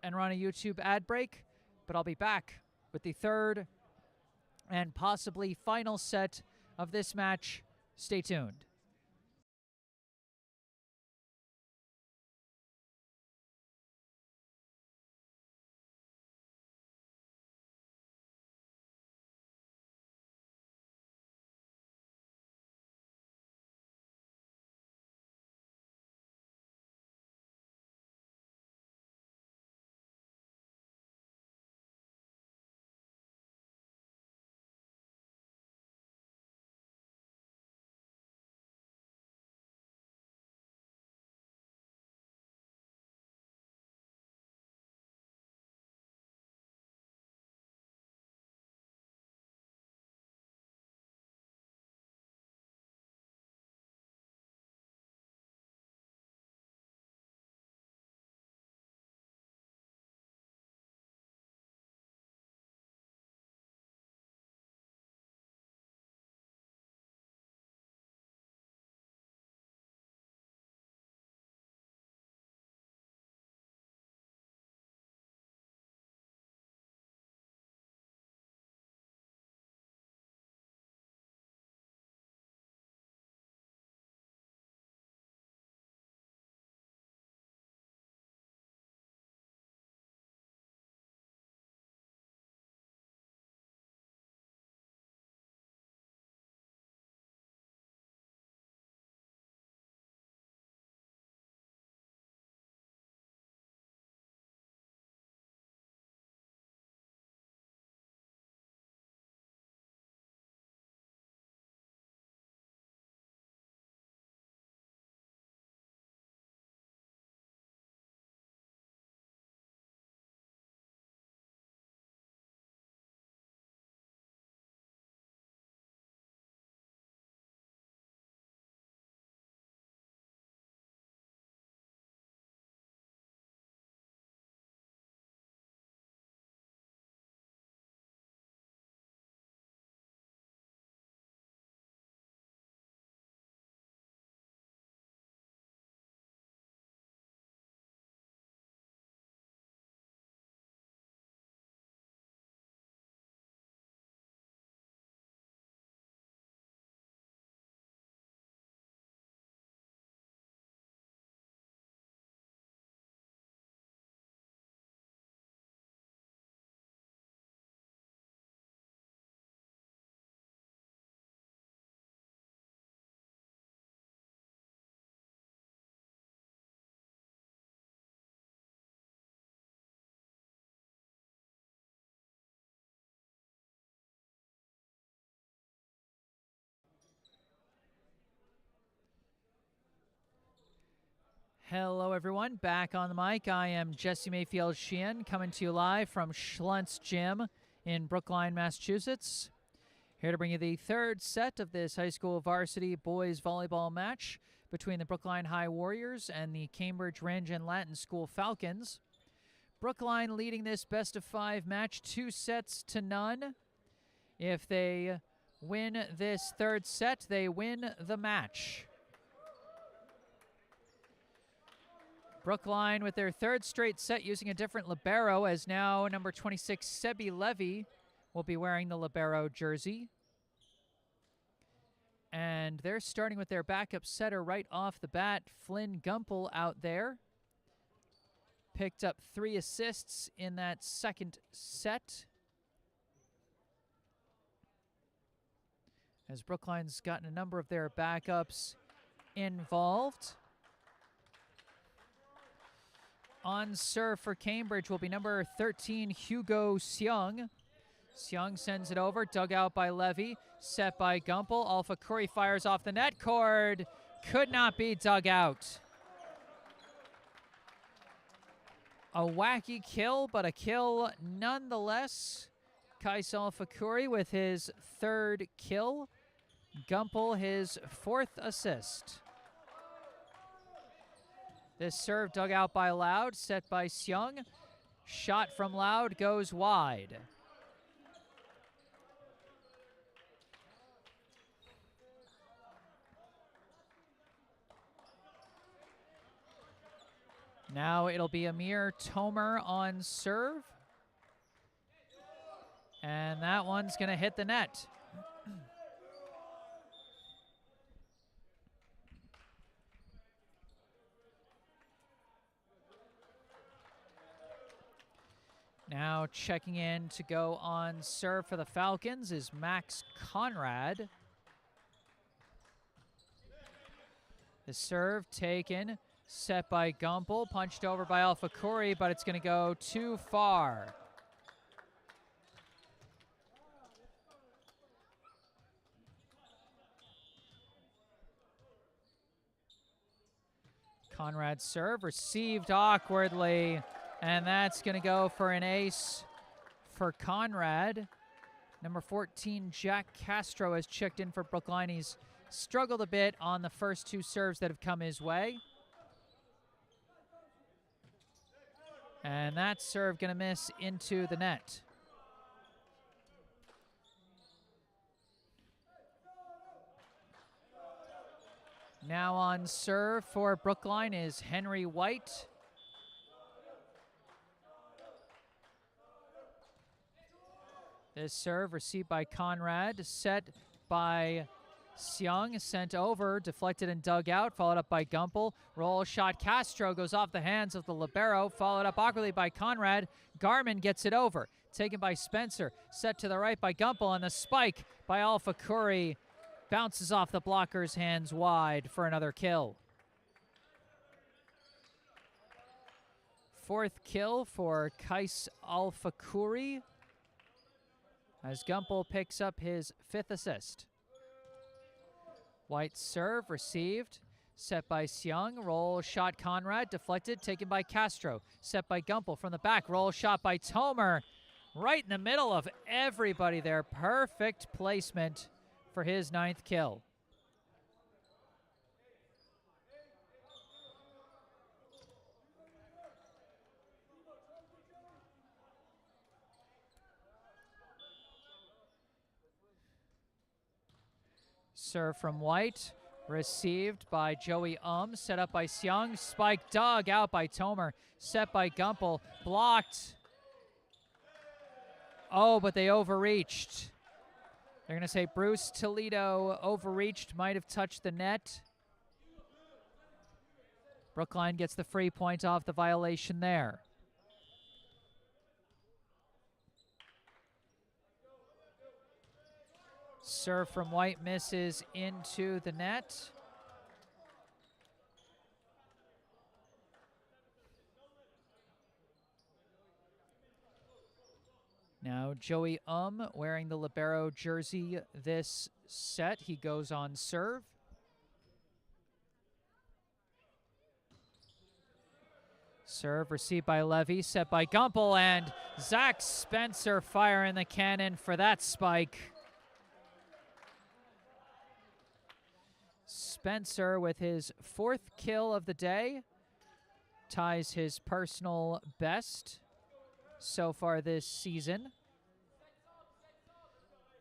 and run a YouTube ad break. But I'll be back with the third and possibly final set of this match. Stay tuned. Hello, everyone. Back on the mic. I am Jesse Mayfield-Sheehan, coming to you live from Schlunz Gym in Brookline, Massachusetts. Here to bring you the third set of this high school varsity boys volleyball match between the Brookline High Warriors and the Cambridge Rindge and Latin School Falcons. Brookline leading this best-of-5 match 2-0. If they win this third set, they win the match. Brookline with their third straight set using a different libero, as now number 26, Sebi Levy, will be wearing the libero jersey. And they're starting with their backup setter right off the bat, Flynn Gumpel out there. Picked up 3 assists in that second set, as Brookline's gotten a number of their backups involved. On serve for Cambridge will be number 13, Hugo Seung. Seung sends it over, dug out by Levy, set by Gumpel. Alpha Curry fires off the net cord. Could not be dug out. A wacky kill, but a kill nonetheless. Kais Alpha Curry with his third kill. Gumpel his 4th assist. This serve dug out by Loud, set by Seung. Shot from Loud goes wide. Now it'll be Amir Tomer on serve. And that one's going to hit the net. Now checking in to go on serve for the Falcons is Max Conrad. The serve taken, set by Gumpel, punched over by Alpha Khoury, but it's going to go too far. Conrad's serve received awkwardly, and that's going to go for an ace for Conrad. Number 14, Jack Castro, has checked in for Brookline. He's struggled a bit on the first two serves that have come his way. And that serve going to miss into the net. Now on serve for Brookline is Henry White. This serve received by Conrad, set by Seung, sent over, deflected and dug out, followed up by Gumpel. Roll shot, Castro goes off the hands of the libero, followed up awkwardly by Conrad. Garman gets it over, taken by Spencer, set to the right by Gumpel, and the spike by Alpha Khoury bounces off the blocker's hands wide for another kill. Fourth kill for Kais Alpha Khoury as Gumpel picks up his fifth assist. White serve received, set by Seung. Roll shot Conrad, deflected, taken by Castro. Set by Gumpel from the back. Roll shot by Tomer. Right in the middle of everybody there. Perfect placement for his ninth kill. Serve from White, received by Joey set up by Seung. Spike dug out by Tomer, set by Gumpel, blocked. Oh, but they overreached. They're going to say Bruce Toledo overreached, might have touched the net. Brookline gets the free point off the violation there. Serve from White misses into the net. Now Joey wearing the libero jersey this set. He goes on serve. Serve received by Levy, set by Gumpel, and Zach Spencer firing the cannon for that spike. Spencer with his fourth kill of the day ties his personal best so far this season.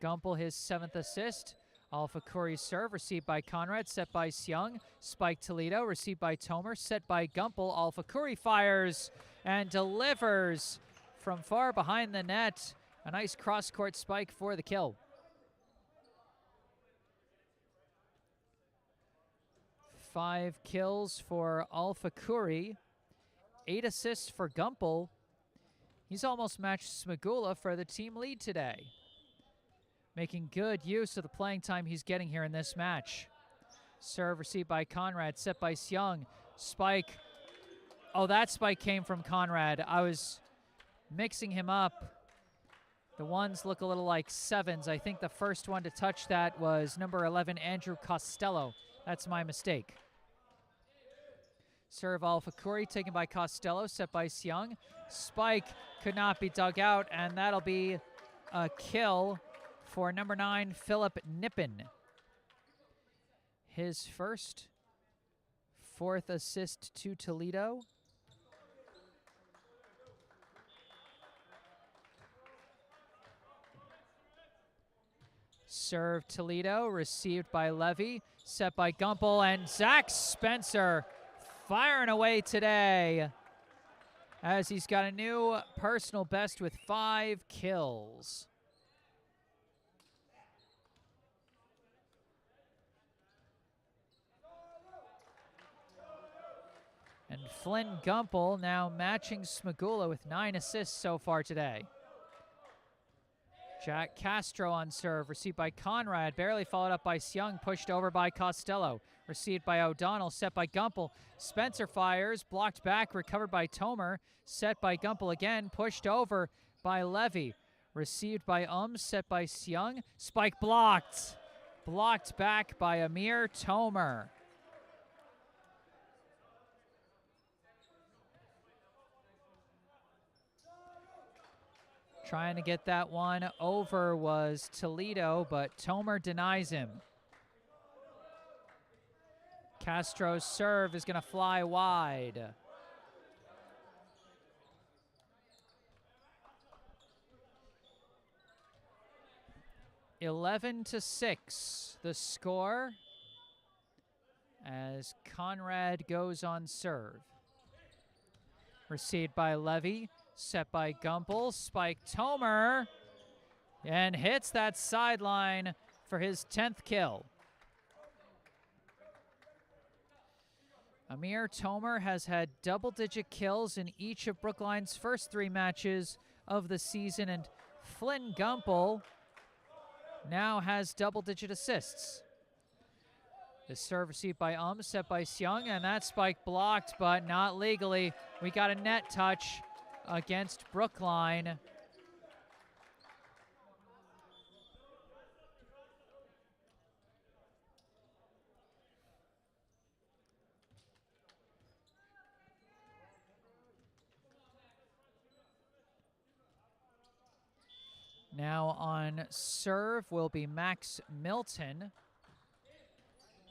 Gumpel his seventh assist. Alpha Khoury serve received by Conrad, set by Seung. Spike Toledo received by Tomer, set by Gumpel. Alpha Khoury fires and delivers from far behind the net. A nice cross-court spike for the kill. 5 kills for Alpha Khoury, 8 assists for Gumpel. He's almost matched Smagula for the team lead today, making good use of the playing time he's getting here in this match. Serve received by Conrad, set by Seung. Spike. Oh, that spike came from Conrad. I was mixing him up. The ones look a little like 7s. I think the first one to touch that was number 11, Andrew Costello. That's my mistake. Serve Alpha Khoury taken by Costello, set by Seung. Spike could not be dug out, and that'll be a kill for number 9, Philip Nippen. His first, 4th assist to Toledo. Serve Toledo, received by Levy, set by Gumpel, and Zach Spencer firing away today as he's got a new personal best with 5 kills. And Flynn Gumpel now matching Smagula with 9 assists so far today. Jack Castro on serve, received by Conrad, barely followed up by Seung, pushed over by Costello. Received by O'Donnell, set by Gumpel. Spencer fires, blocked back, recovered by Tomer. Set by Gumpel again, pushed over by Levy. Received by set by Seung. Spike blocked. Blocked back by Amir Tomer. Trying to get that one over was Toledo, but Tomer denies him. Castro's serve is going to fly wide. (11-6) the score as Conrad goes on serve. Received by Levy, set by Gumpel, spike Tomer, and hits that sideline for his 10th kill. Amir Tomer has had double-digit kills in each of Brookline's first 3 matches of the season, and Flynn Gumpel now has double-digit assists. The serve received by set by Seung, and that spike blocked, but not legally. We got a net touch against Brookline. Now on serve will be Max Milton,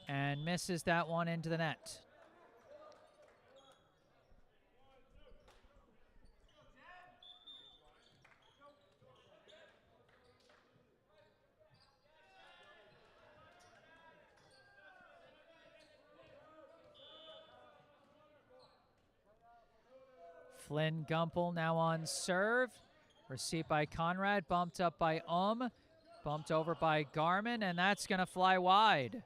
and misses that one into the net. Flynn Gumpel now on serve. Received by Conrad, bumped up by bumped over by Garmin, and that's going to fly wide.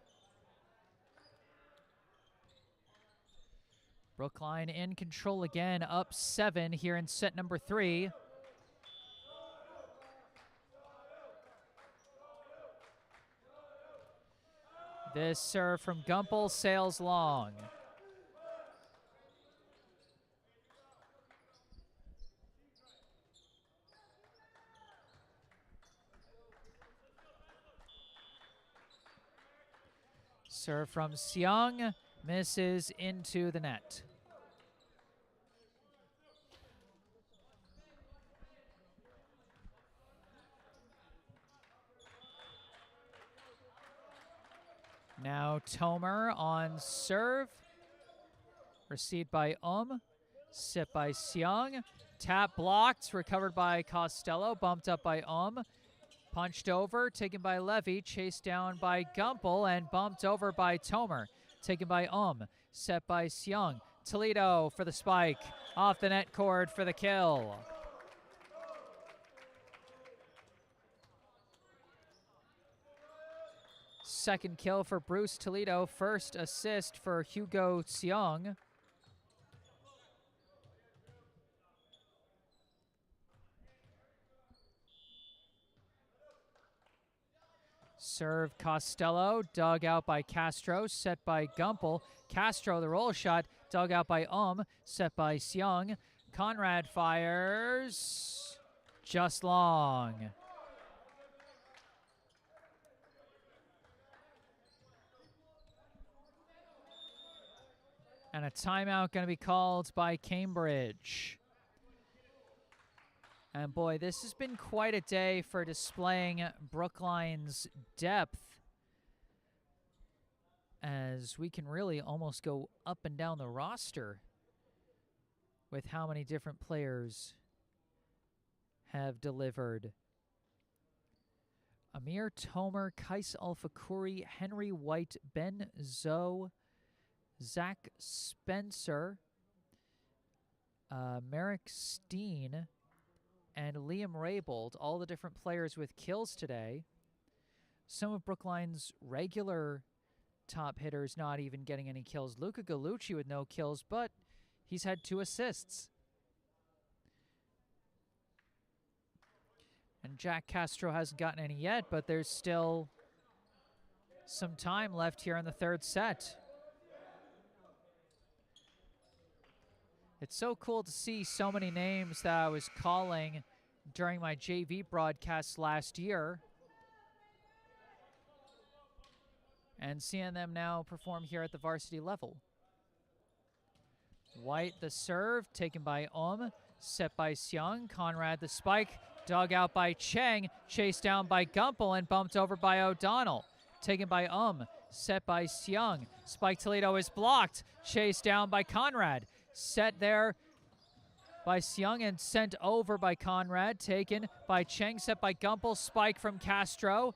Brookline in control again, up 7 here in set number 3. This serve from Gumpel sails long. Serve from Seung, misses into the net. Now Tomer on serve. Received by set by Seung. Tap blocked, recovered by Costello, bumped up by punched over, taken by Levy, chased down by Gumpel, and bumped over by Tomer. Taken by set by Seung. Toledo for the spike, off the net cord for the kill. Second kill for Bruce Toledo, first assist for Hugo Seung. Serve Costello, dug out by Castro, set by Gumpel. Castro, the roll shot, dug out by set by Seung. Conrad fires, just long. And a timeout going to be called by Cambridge. And boy, this has been quite a day for displaying Brookline's depth, as we can really almost go up and down the roster with how many different players have delivered. Amir Tomer, Kais Alfakuri, Henry White, Ben Zoe, Zach Spencer, Merrick Steen and Liam Raybold, all the different players with kills today. Some of Brookline's regular top hitters not even getting any kills. Luca Gallucci with no kills, but he's had 2 assists. And Jack Castro hasn't gotten any yet, but there's still some time left here in the 3rd set. It's so cool to see so many names that I was calling during my JV broadcast last year and seeing them now perform here at the varsity level. White the serve, taken by set by Seung. Conrad the spike, dug out by Cheng, chased down by Gumpel and bumped over by O'Donnell. Taken by set by Seung. Spike Toledo is blocked, chased down by Conrad. Set there by Seung and sent over by Conrad. Taken by Cheng, set by Gumpel. Spike from Castro.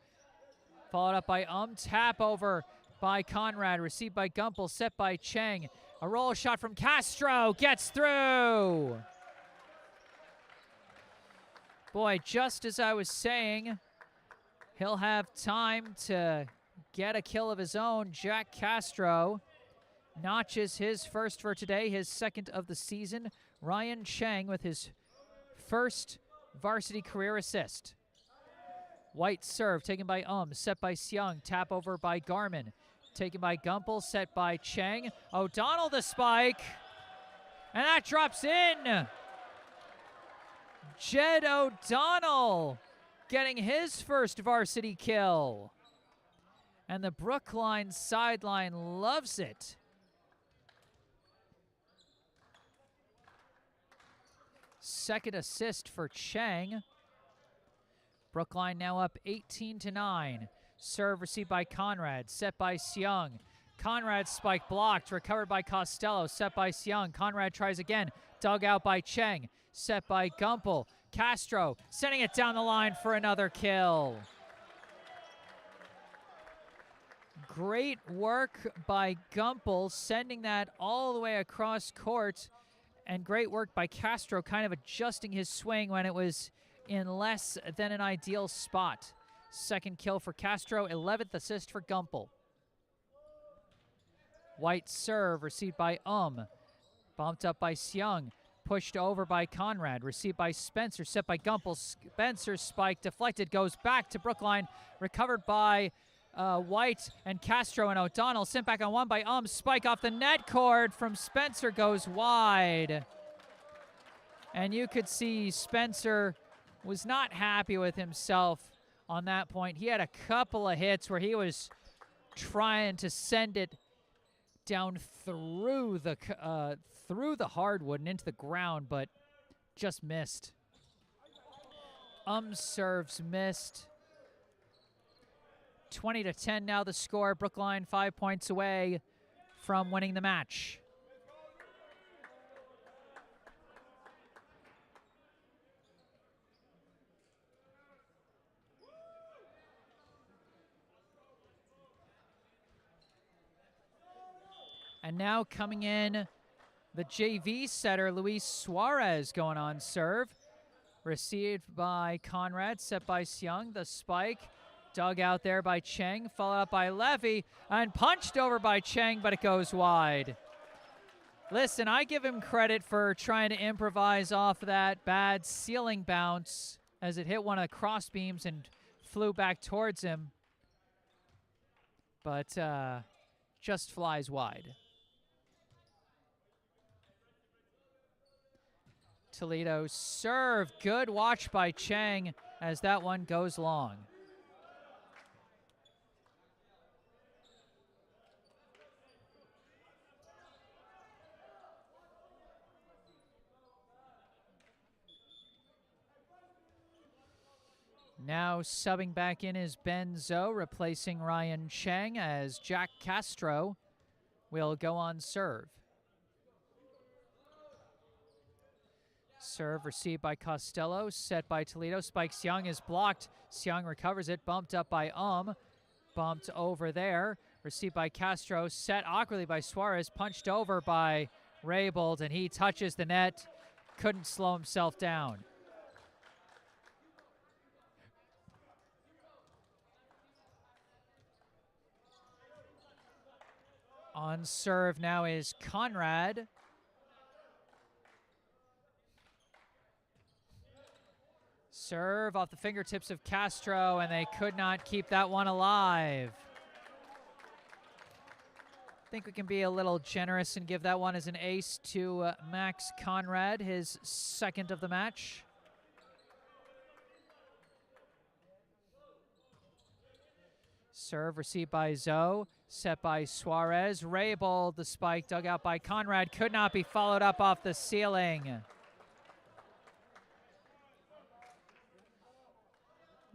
Followed up by tap over by Conrad. Received by Gumpel, set by Cheng. A roll shot from Castro, gets through. Boy, just as I was saying, he'll have time to get a kill of his own. Jack Castro notches his first for today, his 2nd of the season. Ryan Cheng with his 1st varsity career assist. White serve, taken by set by Seung. Tap over by Garmin. Taken by Gumpel, set by Cheng. O'Donnell the spike. And that drops in. Jed O'Donnell getting his first varsity kill. And the Brookline sideline loves it. Second assist for Cheng. Brookline now up 18-9. Serve received by Conrad, set by Seung. Conrad spike blocked, recovered by Costello, set by Seung. Conrad tries again, dug out by Cheng, set by Gumpel. Castro sending it down the line for another kill. Great work by Gumpel, sending that all the way across court. And great work by Castro, kind of adjusting his swing when it was in less than an ideal spot. Second kill for Castro, 11th assist for Gumpel. White serve, received by bumped up by Seung, pushed over by Conrad, received by Spencer, set by Gumpel. Spencer's spike deflected, goes back to Brookline, recovered by White and Castro and O'Donnell. Sent back on one by spike off the net cord from Spencer goes wide. And you could see Spencer was not happy with himself on that point. He had a couple of hits where he was trying to send it down through the hardwood and into the ground, but just missed. Serves missed. 20-10 now the score. Brookline 5 points away from winning the match. And now coming in, the JV setter, Luis Suarez, going on serve. Received by Conrad, set by Seung. The spike, dug out there by Cheng, followed up by Levy, and punched over by Cheng, but it goes wide. Listen, I give him credit for trying to improvise off that bad ceiling bounce as it hit one of the cross beams and flew back towards him. But just flies wide. Toledo serve. Good watch by Cheng as that one goes long. Now subbing back in is Ben Zoe, replacing Ryan Cheng, as Jack Castro will go on serve. Serve received by Costello, set by Toledo. Spike Seung is blocked. Seung recovers it, bumped up by bumped over there. Received by Castro, set awkwardly by Suarez, punched over by Raybold, and he touches the net couldn't slow himself down. On serve now is Conrad. Serve off the fingertips of Castro, and they could not keep that one alive. I think we can be a little generous and give that one as an ace to Max Conrad, his second of the match. Serve received by Zoe, set by Suarez. Raybold, the spike dug out by Conrad, could not be followed up off the ceiling.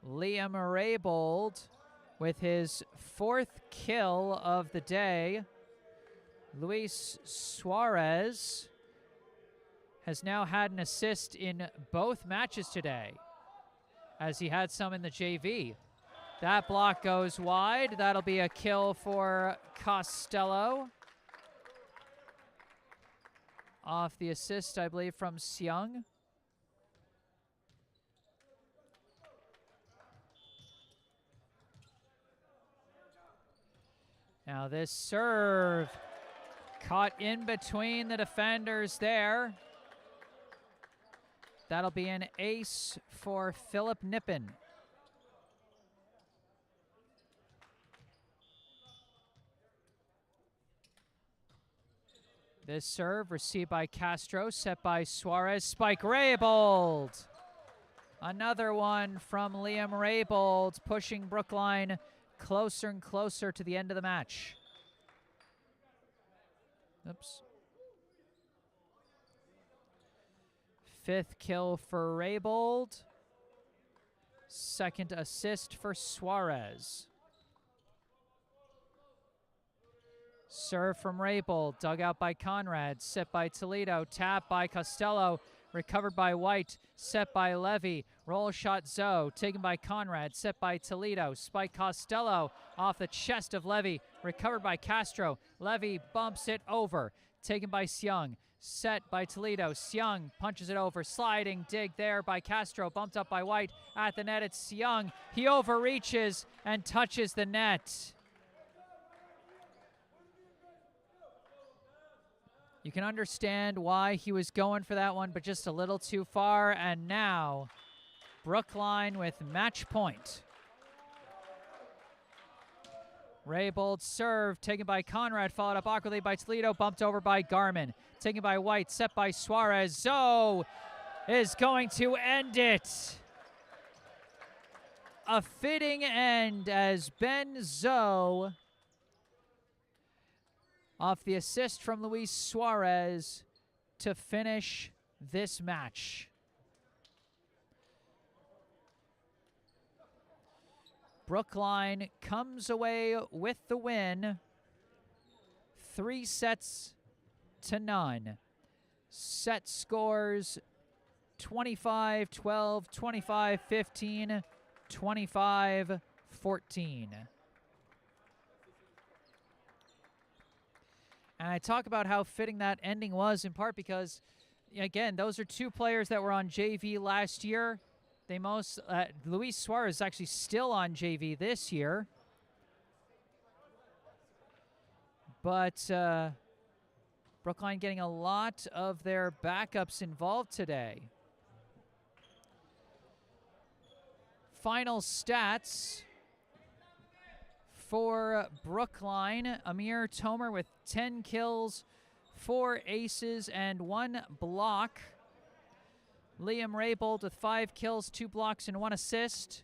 Liam Raybold with his 4th kill of the day. Luis Suarez has now had an assist in both matches today, as he had some in the JV. That block goes wide. That'll be a kill for Costello. Off the assist, I believe, from Seung. Now this serve caught in between the defenders there. That'll be an ace for Philip Nippen. This serve received by Castro, set by Suarez, spike Raybold. Another one from Liam Raybold, pushing Brookline closer and closer to the end of the match. Oops. 5th kill for Raybold. 2nd assist for Suarez. Serve from Raybold, dug out by Conrad, set by Toledo, tap by Costello, recovered by White, set by Levy, roll shot Zoe, taken by Conrad, set by Toledo, spike Costello off the chest of Levy, recovered by Castro, Levy bumps it over, taken by Seung, set by Toledo, Seung punches it over, sliding dig there by Castro, bumped up by White, at the net it's Seung, he overreaches and touches the net. You can understand why he was going for that one, but just a little too far. And now, Brookline with match point. Raybold serve, taken by Conrad, followed up awkwardly by Toledo, bumped over by Garmin. Taken by White, set by Suarez. Zoe is going to end it. A fitting end as Ben Zoe, off the assist from Luis Suarez, to finish this match. Brookline comes away with the win, 3-0. Set scores 25-12, 25-15, 25-14. And I talk about how fitting that ending was, in part because, again, those are two players that were on JV last year. Luis Suarez is actually still on JV this year. But Brookline getting a lot of their backups involved today. Final stats for Brookline: Amir Tomer with 10 kills, 4 aces, and 1 block. Liam Raybold with 5 kills, 2 blocks, and 1 assist.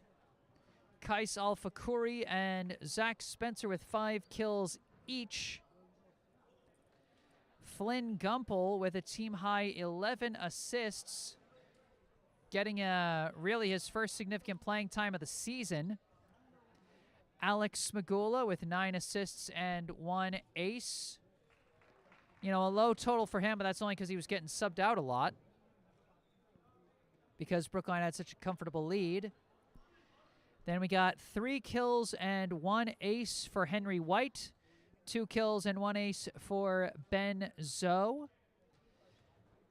Kais Al-Fakuri and Zach Spencer with 5 kills each. Flynn Gumpel with a team-high 11 assists, getting really his first significant playing time of the season. Alex Smagula with 9 assists and 1 ace. A low total for him, but that's only because he was getting subbed out a lot, because Brookline had such a comfortable lead. Then we got 3 kills and 1 ace for Henry White, 2 kills and 1 ace for Ben Zoe,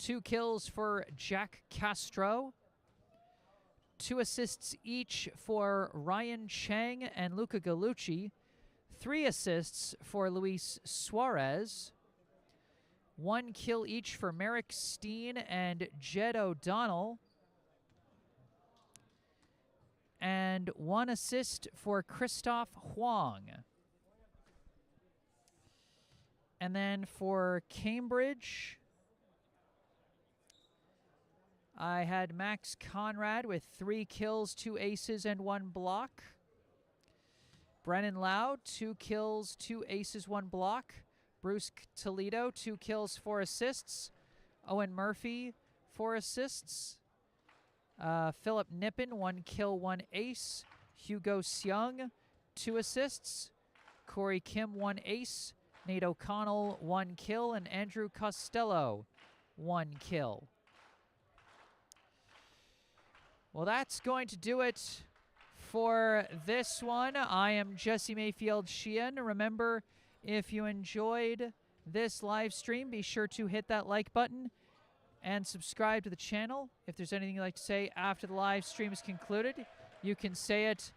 2 kills for Jack Castro. 2 assists each for Ryan Chang and Luca Gallucci. 3 assists for Luis Suarez. 1 kill each for Merrick Steen and Jed O'Donnell. And 1 assist for Christoph Huang. And then for Cambridge, I had Max Conrad with 3 kills, 2 aces, and 1 block. Brennan Lau, 2 kills, 2 aces, 1 block. Bruce Toledo, 2 kills, 4 assists. Owen Murphy, 4 assists. Philip Nippon, 1 kill, 1 ace. Hugo Seung, 2 assists. Corey Kim, 1 ace. Nate O'Connell, 1 kill. And Andrew Costello, 1 kill. Well, that's going to do it for this one. I am Jesse Mayfield-Sheehan. Remember, if you enjoyed this live stream, be sure to hit that like button and subscribe to the channel. If there's anything you'd like to say after the live stream is concluded, you can say it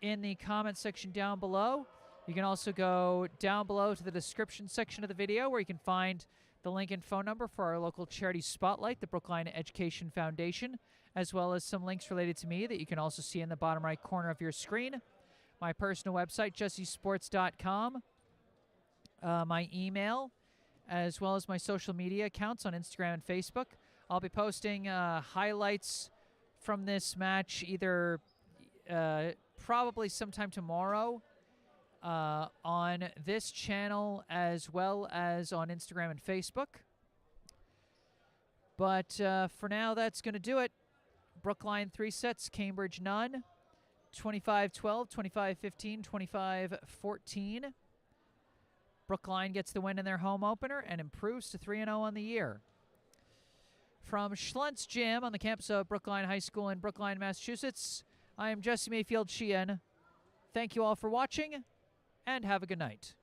in the comment section down below. You can also go down below to the description section of the video where you can find the link and phone number for our local charity spotlight, the Brookline Education Foundation, as well as some links related to me that you can also see in the bottom right corner of your screen. My personal website, jessesports.com. My email, as well as my social media accounts on Instagram and Facebook. I'll be posting highlights from this match either probably sometime tomorrow on this channel as well as on Instagram and Facebook. But for now, that's going to do it. Brookline 3 sets, Cambridge none. 25-12, 25-15, 25-14. Brookline gets the win in their home opener and improves to 3-0 on the year. From Schlentz Gym on the campus of Brookline High School in Brookline, Massachusetts, I am Jesse Mayfield-Sheehan. Thank you all for watching, and have a good night.